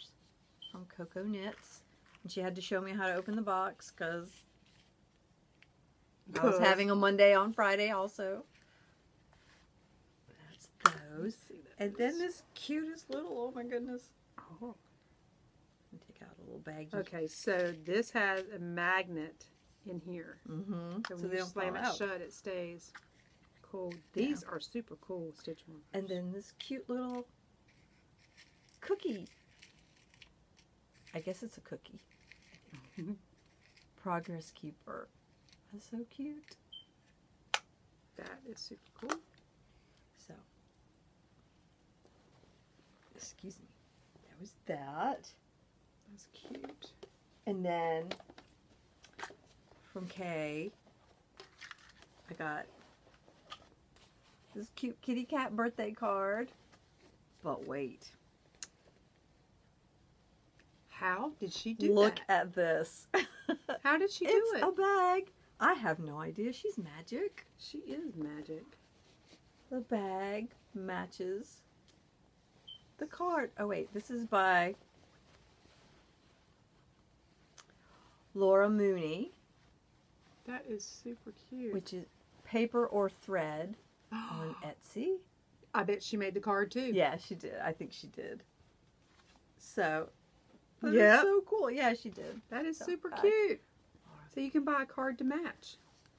from Coco Knits. And she had to show me how to open the box because I was having a Monday on Friday also. That's those. And then this cutest little, oh my goodness. Oh. Let me take out a little baggie. Okay, so this has a magnet in here. Mm-hmm. So So when they you don't slam fall it out. shut, it stays. Cool. These are super cool stitch markers. And then this cute little cookie. I guess it's a cookie. Progress Keeper. That's so cute. That is super cool. So, excuse me. There was that. That's cute. And then from Kay, I got this cute kitty cat birthday card. But wait. How did she do Look that? at this. How did she do It's it? a bag. I have no idea. She's magic. She is magic. The bag matches the card. Oh wait, this is by Laura Mooney, That is super cute. which is paper or thread on Etsy. I bet she made the card too. Yeah, she did. I think she did. So, Yep. it's so cool. Yeah, she did. That is So, super bye. cute. So you can buy a card to match.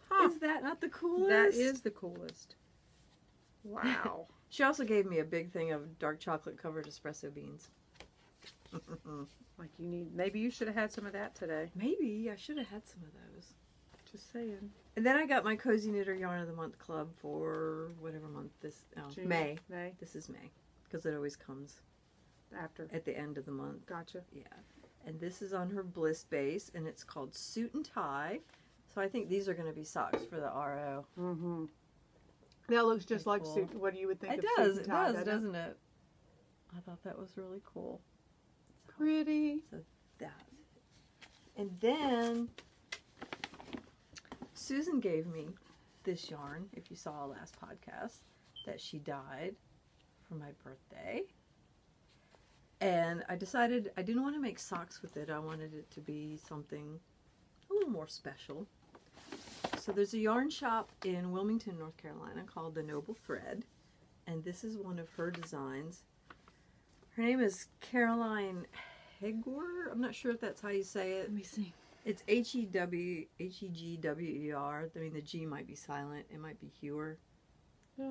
Huh. Is that not the coolest? That is the coolest. Wow. She also gave me a big thing of dark chocolate covered espresso beans. Like you need, maybe you should have had some of that today. Maybe I should have had some of those. Just saying. And then I got my Cozy Knitter Yarn of the Month Club for whatever month this, June, May. May. This is May. Because it always comes After. at the end of the month. Gotcha. Yeah. And this is on her Bliss base, and it's called Suit and Tie. So I think these are going to be socks for the RO. Mm-hmm. That looks just Very like cool. suit. What you would think It of does, suit it and tie, does, doesn't it? I thought that was really cool. Pretty. So that. And then Susan gave me this yarn, if you saw our last podcast, that she dyed for my birthday. And I decided I didn't want to make socks with it. I wanted it to be something a little more special. So there's a yarn shop in Wilmington, North Carolina called The Noble Thread. And this is one of her designs. Her name is Caroline Hegwer. I'm not sure if that's how you say it. Let me see. It's Hegwer. I mean, the G might be silent. It might be Hewer.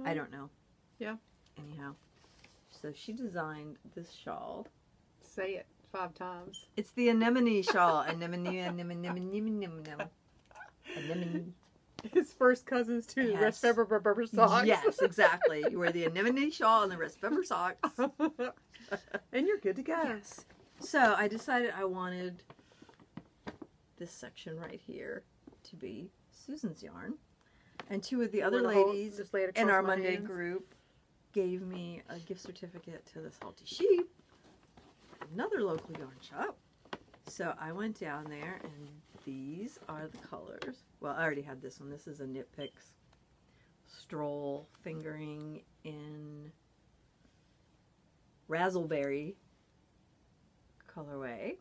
I don't know. Yeah. Anyhow. So she designed this shawl. Say it 5 times. It's the anemone shawl. Anemone, anemone, anemone, anemone. Anemone. His first cousins too. Yes. Rest pepper socks. Yes, exactly. You wear the anemone shawl and the rest pepper socks. And you're good to go. Yes. So I decided I wanted this section right here to be Susan's yarn. And 2 of the other ladies Just lay it in across our my Monday hands. group gave me a gift certificate to the Salty Sheep, another local yarn shop. So I went down there, and these are the colors. Well, I already had this one. This is a Knit Picks Stroll fingering in Razzleberry colorway.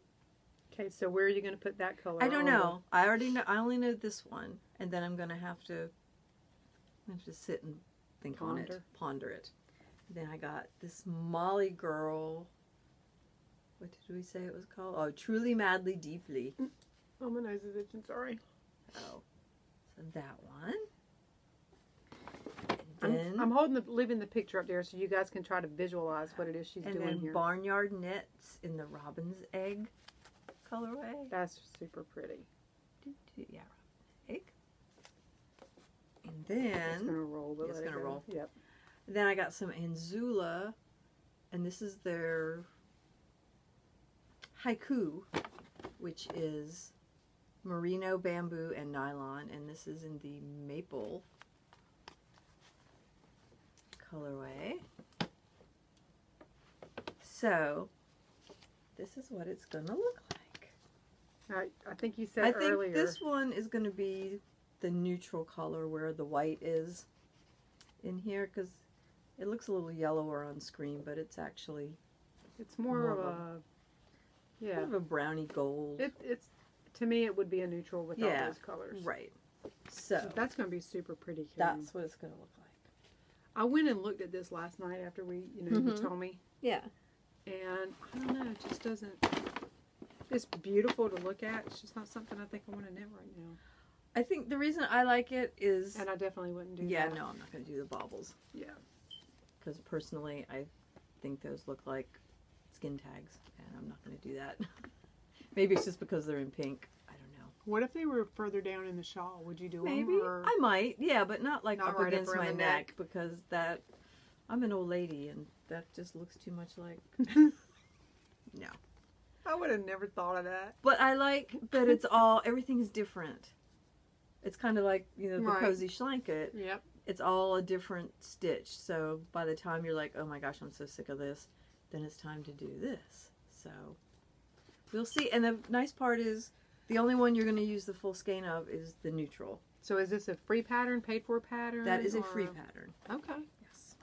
Okay, so where are you going to put that color? I don't know. I already know. I only know this one, and then I'm gonna have to sit and think on it, ponder it. Then I got this Molly Girl. What did we say it was called? Oh, Truly Madly Deeply. Oh, my nose is itching. Sorry. Oh, so that one. And then, I'm leaving the picture up there so you guys can try to visualize what it is she's doing then here. Barnyard Knits in the Robin's Egg colorway. That's super pretty. Yeah, Robin's Egg. And then It's gonna roll. But it's let it gonna go. roll. Yep. Then I got some Anzula, and this is their haiku, which is merino, bamboo, and nylon, and this is in the maple colorway. So this is what it's gonna look like. I think you said I think earlier. this one is gonna be the neutral color where the white is. in here because it looks a little yellower on screen, but it's actually It's more of a, yeah, kind of a brownie gold. It's to me it would be a neutral without those colors. Right. So that's going to be super pretty. Kim. That's what it's going to look like. I went and looked at this last night after we, you told me. Yeah. And I don't know, it just doesn't. It's beautiful to look at. It's just not something I think I want to knit right now. I think the reason I like it is... And I definitely wouldn't do that. Yeah, no, I'm not going to do the baubles. Yeah. Because personally, I think those look like skin tags, and I'm not going to do that. Maybe it's just because they're in pink. I don't know. What if they were further down in the shawl? Would you do Maybe. them? Maybe. I might, yeah, but not like not up right against up my the neck, because that... I'm an old lady, and that just looks too much like... No. I would have never thought of that. But I like that it's all... Everything's different. It's kind of like, the Cozy Schlanket. Yep. It's all a different stitch. So by the time you're like, oh my gosh, I'm so sick of this, then it's time to do this. So we'll see. And the nice part is the only one you're going to use the full skein of is the neutral. So is this a free pattern, paid for pattern? That is a free pattern. Okay. Yes.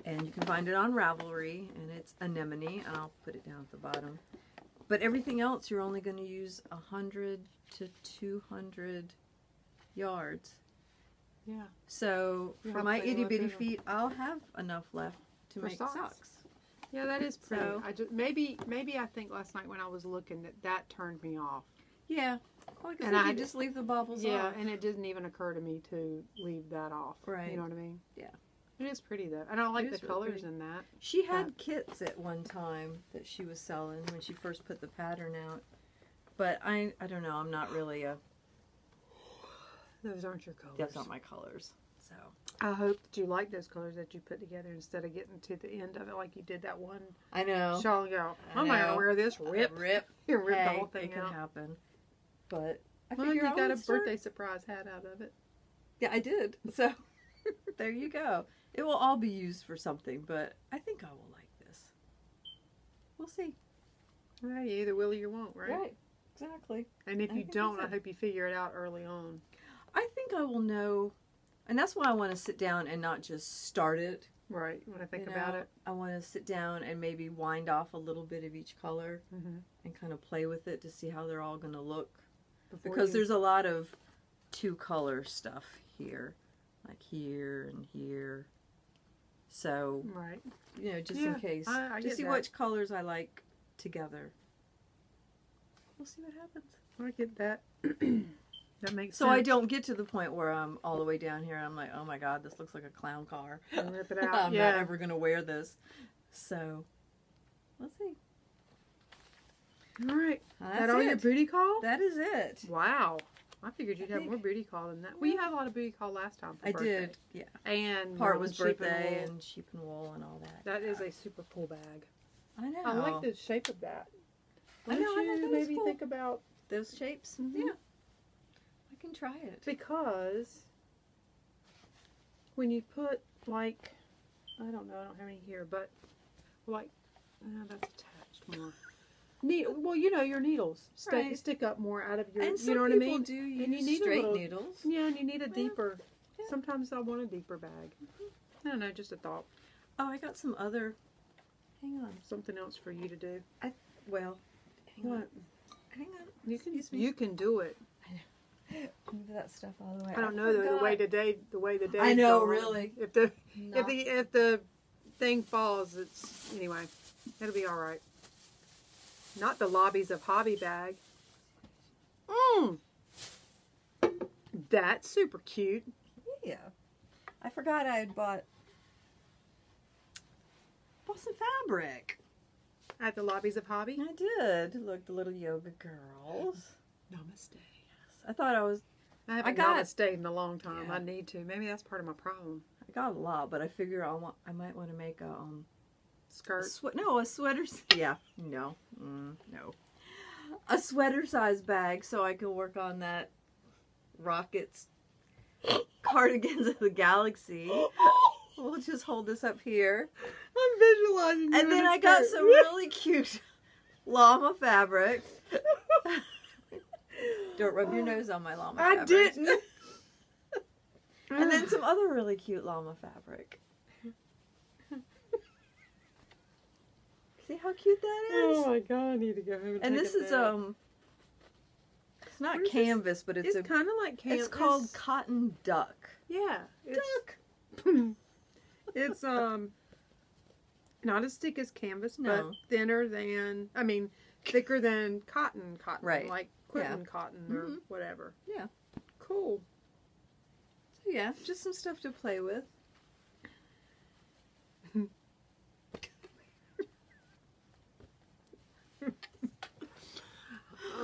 And you can find it on Ravelry, and it's anemone, and I'll put it down at the bottom. But everything else, you're only going to use 100 to 200 yards. Yeah. So for my itty bitty feet, I'll have enough left to make socks. Yeah, that is pretty. So, I just maybe I think last night when I was looking that turned me off. Yeah. Well, and I just leave the baubles off. Yeah, and it didn't even occur to me to leave that off. Right. You know what I mean? Yeah. It is pretty though. I don't like the colors in that. She had kits at one time that she was selling when she first put the pattern out. But I don't know. I'm not really a... Those aren't your colors. Those aren't my colors. So I hope that you like those colors that you put together instead of getting to the end of it like you did that one. I know. Shawl and go, I'm not gonna wear this. Rip. You rip the whole thing out. It can happen. But I figure you got a birthday surprise hat out of it. Yeah, I did. So there you go. It will all be used for something, but I think I will like this. We'll see. Right, you either will or you won't, right? Right. Exactly. And if you don't, I hope you figure it out early on. I think I will know, and that's why I want to sit down and not just start it. Right, when I think about it. I want to sit down and maybe wind off a little bit of each color and kind of play with it to see how they're all going to look. Because there's a lot of two-color stuff here, like here and here. So, just in case, just see which colors I like together. We'll see what happens. I get that. That makes sense. So I don't get to the point where I'm all the way down here and I'm like, oh my god, this looks like a clown car. And rip it out. I'm not ever going to wear this. So, we'll see. All right. That all your booty call? That is it. Wow. I figured you'd have more booty call than that. Well, you had a lot of booty call last time for birthday. Did, yeah. And part was birthday and sheep and wool and all that. That is a super cool bag. I know. I like the shape of that. I know. I like maybe think about those shapes. Yeah. I can try it. Because when you put like, I don't know, I don't have any here, but like, that's attached more. Well, your needles stick up more out of your, and you know what I mean? Do use and you need straight needles. Yeah, and you need a deeper, sometimes I want a deeper bag. I don't know, just a thought. Oh, I got some other, hang on. Something else for you to do. Hang on. You can do it. Move that stuff all the way. I don't know though, the way the day. I know, really. If the thing falls, anyway. It'll be all right. Not the Lobbies of Hobby bag. That's super cute. Yeah. I forgot I had bought some fabric. At the Lobbies of Hobby? I did. Look, the little yoga girls. Namaste. Yes. I haven't namaste in a long time. Yeah. I need to. Maybe that's part of my problem. I got a lot, but I figure I might want to make a skirt. A sweater. Yeah. No. No. A sweater size bag so I can work on that Rockets Cardigans of the Galaxy. We'll just hold this up here. I'm visualizing you. And then I got some really cute llama fabric. Don't rub your nose on my llama fabric. I didn't. And then some other really cute llama fabric. See how cute that is? Oh my god, I need to go home And this is it's not canvas, but it's kind of like canvas. It's called cotton duck. Yeah, Duck. It's not as thick as canvas, No. but thinner than thicker than cotton, Right. like quilting cotton or whatever. Yeah. Cool. So yeah, just some stuff to play with.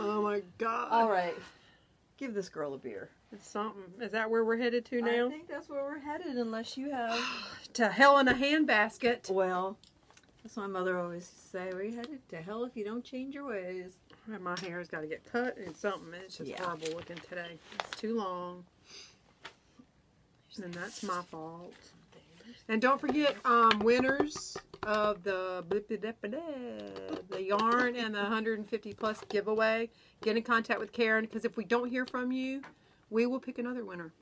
Oh my god. All right. Give this girl a beer. It's something. Is that where we're headed to now? I think that's where we're headed, unless you have... To hell in a handbasket. Well, that's what my mother always used to say. We're headed to hell if you don't change your ways. My hair's got to get cut and something. It's just horrible looking today. It's too long. And that's my fault. And don't forget, winners of the yarn and the 150 plus giveaway. Get in contact with Karen, because if we don't hear from you, we will pick another winner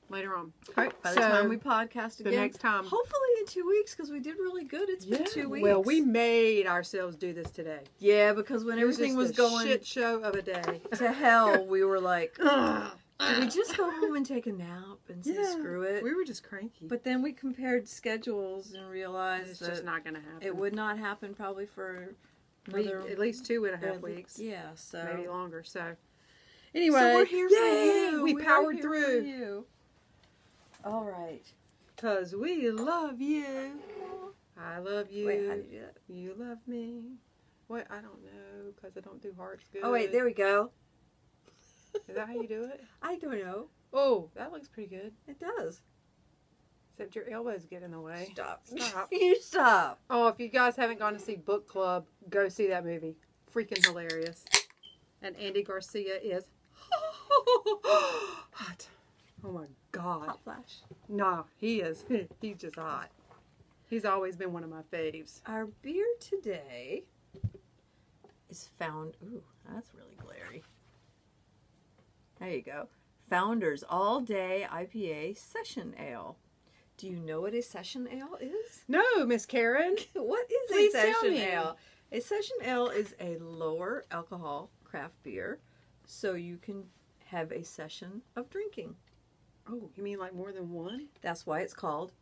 later on. All right, by the time we podcast again. The next time. Hopefully in 2 weeks, because we did really good. It's been 2 weeks. Well, we made ourselves do this today. Yeah, because when everything was going shit show of a day to hell, we were like, did we just go home and take a nap and say screw it? We were just cranky. But then we compared schedules and realized it's that just not going to happen. it would not happen probably for another, at least 2.5 weeks. Yeah, so maybe longer. So anyway, so we're here for you. We powered here through. For you. All right. Because we love you. I love you. Wait, how do you do that? You love me. What? I don't know, because I don't do hearts good. Oh, wait, there we go. Is that how you do it? I don't know. Oh, that looks pretty good. It does. Except your elbows get in the way. Stop. Stop. You stop. Oh, if you guys haven't gone to see Book Club, go see that movie. Freaking hilarious. And Andy Garcia is hot. Oh my God. Hot flash. Nah, he is. He's just hot. He's always been one of my faves. Our beer today is found. Ooh, that's really glary. There you go. Founders All Day IPA Session Ale. Do you know what a session ale is? No, Miss Karen. What is Please a tell session me. ale? A session ale is a lower alcohol craft beer, so you can have a session of drinking. Oh, you mean like more than one? That's why it's called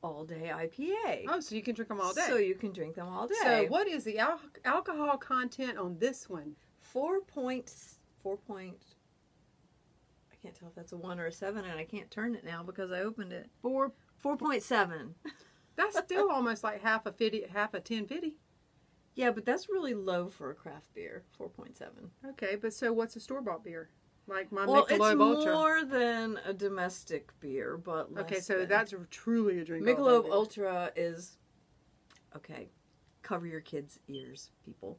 All Day IPA. Oh, so you can drink them all day. So you can drink them all day. So what is the alcohol content on this one? 4 points. I can't tell if that's a 1 or a 7, and I can't turn it now because I opened it. 4.7. That's still almost like half a 1050. Yeah, but that's really low for a craft beer. 4.7. Okay, but so what's a store-bought beer? Like my Well, Michelob it's Ultra. more than a domestic beer, but less Okay, so than. that's truly a drink. Michelob Ultra is okay. Cover your kids' ears, people.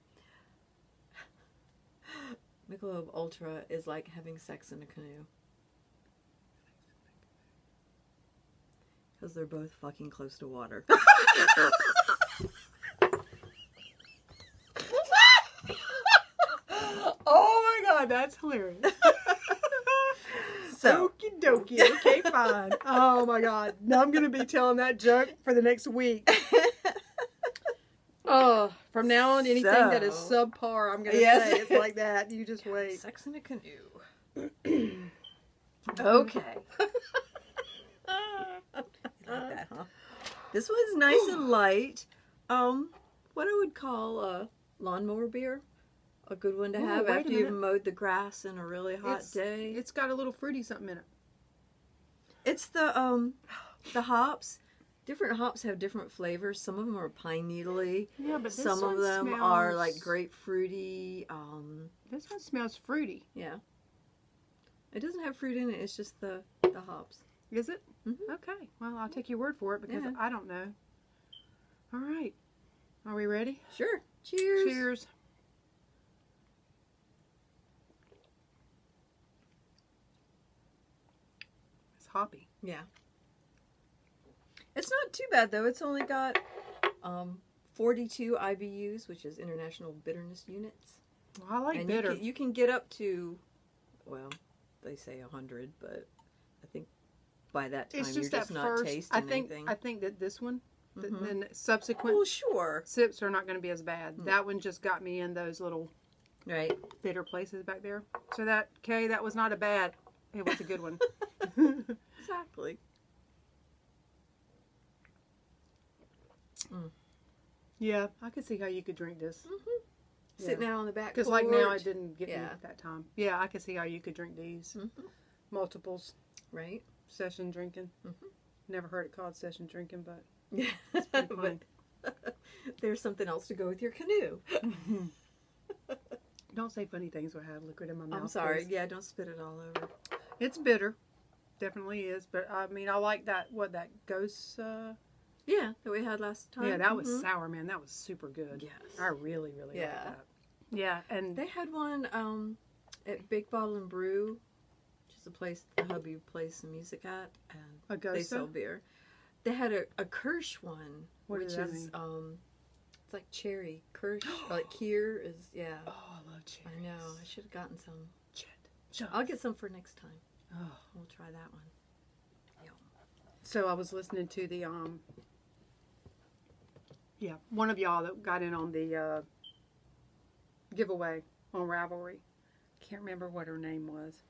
Michelob Ultra is like having sex in a canoe. Because they're both fucking close to water. Oh my God, that's hilarious. So. Okie dokie. Okay, fine. Oh my God. Now I'm going to be telling that joke for the next week. Oh, from now on, anything that is subpar, I'm going to say it's like that. You just wait. Sex in a canoe. Okay. Like that, huh? This one's nice and light. What I would call a lawnmower beer. A good one to have wait a after you've minute. mowed the grass in a really hot day. It's got a little fruity something in it. It's the hops. Different hops have different flavors. Some of them are pine needly. Yeah, but this some one of them smells... are like grapefruity. This one smells fruity. Yeah. It doesn't have fruit in it. It's just the hops. Is it? Mm-hmm. Okay. Well, I'll take your word for it because Yeah. I don't know. All right. Are we ready? Sure. Cheers. Cheers. It's hoppy. Yeah. It's not too bad though. It's only got 42 IBUs, which is International Bitterness Units. Well, I like and bitter. You can get up to, well, they say 100, but I think by that time. It's You're just that not first. tasting anything. I think that this one, Mhm. then subsequent Well, sure. sips are not going to be as bad. That one just got me in those little Right. bitter places back there. So that that was not a bad. It was a good one. Exactly. Yeah, I could see how you could drink this. Yeah. Sitting out on the back porch. Because like now, I didn't get me Yeah. at that time. Yeah, I could see how you could drink these. Multiples. Right. Session drinking. Never heard it called session drinking, but Yeah. it's pretty fun. There's something else to go with your canoe. Don't say funny things when I have liquid in my mouth. I'm sorry. please. Yeah, don't spit it all over. It's bitter. Definitely is. But I mean, I like that, that ghost. Yeah, that we had last time. Yeah, that was sour, man. That was super good. Yes. I really, really like that. Yeah, and They had one at Big Bottle and Brew, which is a place the hubby plays some music at, and a ghost. they sell beer. They had a Kirsch one, What which does that is mean? it's like cherry Kirsch, like Kier is Oh, I love cherries. I know. I should have gotten some. Shit. I'll get some for next time. Oh. We'll try that one. So I was listening to the one of y'all that got in on the giveaway on Ravelry. Can't remember what her name was.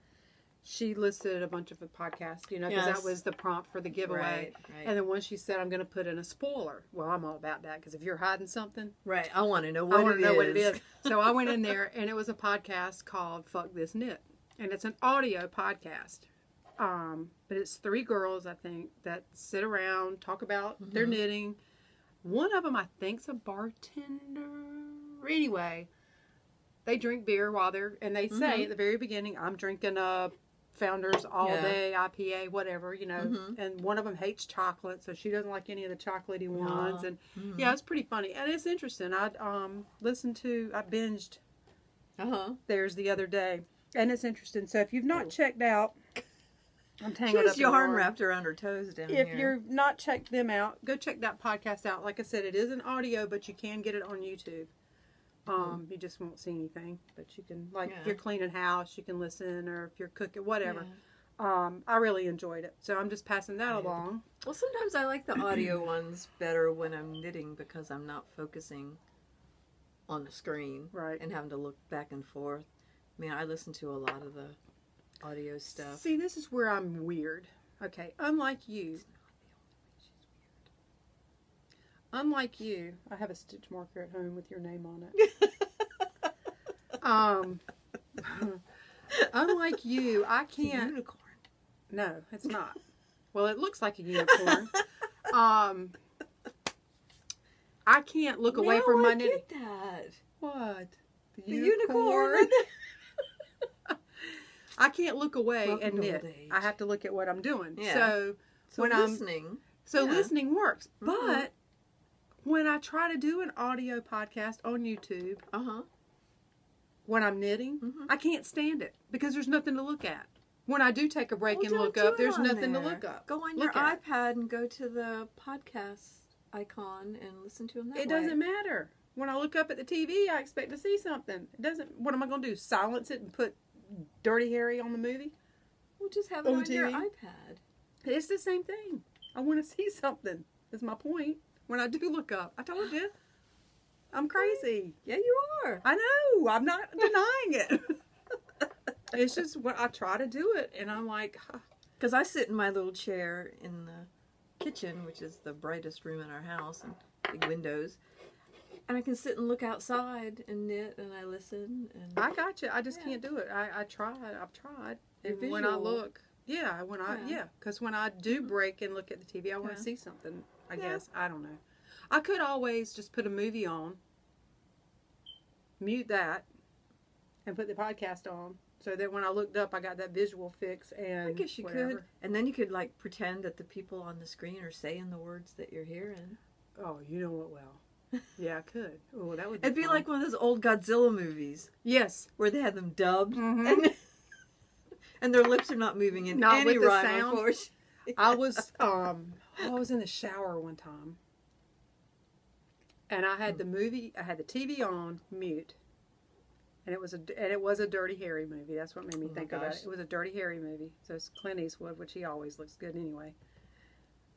She listed a bunch of podcasts, because Yes. that was the prompt for the giveaway. Right. And then when she said, I'm going to put in a spoiler. Well, I'm all about that, because if you're hiding something, Right. I want to know I want to know what it is. So I went in there, and it was a podcast called Fuck This Knit. And it's an audio podcast. But it's 3 girls, I think, that sit around, talk about their knitting. One of them, I think, is a bartender. Anyway, they drink beer while they're, and they say at the very beginning, I'm drinking a Founders All Day IPA, whatever, And one of them hates chocolate, so she doesn't like any of the chocolatey ones. And yeah, it's pretty funny. And it's interesting. I binged theirs the other day. And it's interesting. So if you've not checked out, I'm tangled up. She's yarn wrapped around her toes down If here. you've not checked them out, go check that podcast out. Like I said, it is an audio, but you can get it on YouTube. You just won't see anything, but you can, if you're cleaning house, you can listen, or if you're cooking, whatever. I really enjoyed it, so I'm just passing that along. Well, sometimes I like the audio ones better when I'm knitting because I'm not focusing on the screen and having to look back and forth. I mean, I listen to a lot of the audio stuff. See, this is where I'm weird. Okay, unlike you, I have a stitch marker at home with your name on it. Unlike you, I can't. It's a unicorn. No, it's not. Well, it looks like a unicorn. I can't look away from my knitting. Get that. What? The unicorn. I can't look away Welcome and to knit. old age. I have to look at what I'm doing. Yeah. So when listening. listening works. But when I try to do an audio podcast on YouTube, when I'm knitting, I can't stand it because there's nothing to look at. When I do take a break and look up, there's nothing to look up. Go on your iPad and go to the podcast icon and listen to them that way. It doesn't matter. When I look up at the TV, I expect to see something. It doesn't. What am I going to do? Silence it and put Dirty Harry on the movie? Well, just have it on your iPad. It's the same thing. I want to see something. That's my point. When I do look up, I told you, I'm crazy. Yeah, you are. I know. I'm not denying it. It's just when I try to do it, and I'm like, because I sit in my little chair in the kitchen, which is the brightest room in our house, and big windows, and I can sit and look outside and knit, and I listen. And I got you. I just can't do it. I tried. I've tried. And when I look, because when I do break and look at the TV, I want to see something. I guess. I don't know. I could always just put a movie on, mute that, and put the podcast on, so that when I looked up, I got that visual fix. And I guess you could. And then you could pretend that the people on the screen are saying the words that you're hearing. Oh, you know what? Well, yeah, I could. Oh, that would be It'd be fun. like one of those old Godzilla movies. Yes. Where they had them dubbed. And their lips are not moving in Not any with the rhyme sound. or force. I was in the shower one time, and I had the TV on mute, And it was a Dirty Harry movie. That's what made me think about it. It was a Dirty Harry movie. So it's Clint Eastwood, which he always looks good anyway.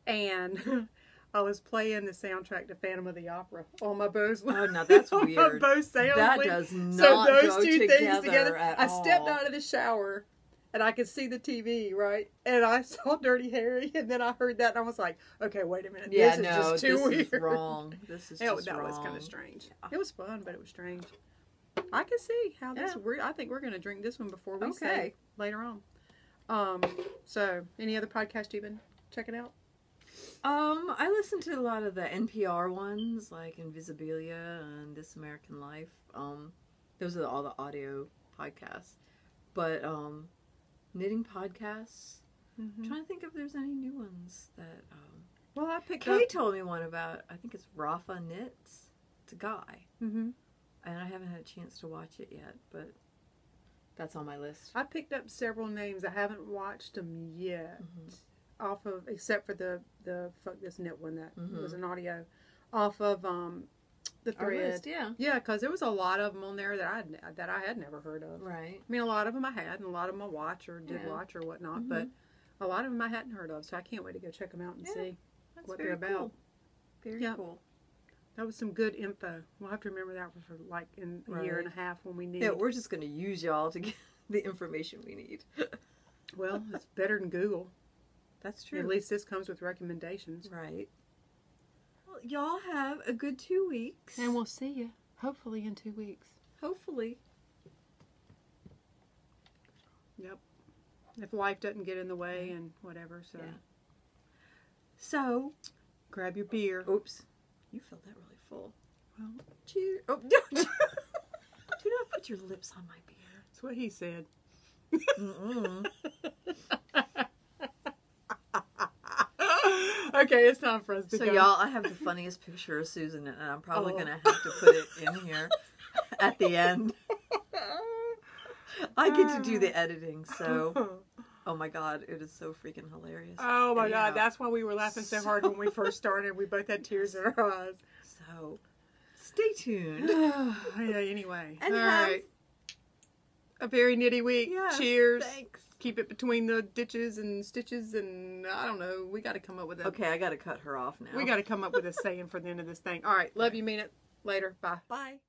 And I was playing the soundtrack to Phantom of the Opera on my Bose. Oh, now that's weird. My Bose sound that link. does not so those go two together things together. at I all. stepped out of the shower and I could see the TV, right? And I saw Dirty Harry, and then I heard that, and I was like, okay, wait a minute. Yeah, this is just too weird. This is wrong. This is just that wrong. was kind of strange. Yeah. It was fun, but it was strange. I can see how this. I think we're going to drink this one before we say later on. So, any other podcast you've been checking out? I listen to a lot of the NPR ones, like Invisibilia and This American Life. Those are all the audio podcasts. But knitting podcasts. Mm-hmm. I'm trying to think if there's any new ones that. Well, I picked Kay up. told me one about. I think it's Rafa Knits. It's a guy. Mm-hmm. And I haven't had a chance to watch it yet, but that's on my list. I picked up several names. I haven't watched them yet. Off of, except for the Fuck This Knit one that was an audio, off of the thread. List, yeah. Yeah, because there was a lot of them on there that I had never heard of. Right. I mean, a lot of them I had, and a lot of them I watch or did watch or whatnot, but a lot of them I hadn't heard of, so I can't wait to go check them out and see what they're about. Cool. Very cool. That was some good info. We'll have to remember that for like in a year and a half when we need. Yeah, we're just going to use y'all to get the information we need. Well, it's better than Google. That's true. At least this comes with recommendations. Right. Well, y'all have a good 2 weeks. And we'll see you, hopefully, in 2 weeks. Hopefully. Yep. If life doesn't get in the way and whatever, so. Yeah. So. Grab your beer. Oops. You filled that really full. Well, cheers. Oh, do not put your lips on my beer. That's what he said. Okay, it's time for us to go. So, y'all, I have the funniest picture of Susan, and I'm probably going to have to put it in here at the end. I get to do the editing, so... Oh my God, it is so freaking hilarious. Oh my God, that's why we were laughing so hard when we first started. We both had tears in our eyes. So, stay tuned. Yeah, anyway. And all right. A very nitty week. Yes, cheers. Thanks. Keep it between the ditches and stitches, and I don't know. We got to come up with a... Okay, I got to cut her off now. We got to come up with a saying for the end of this thing. All right, love you, mean it. Later. Bye. Bye.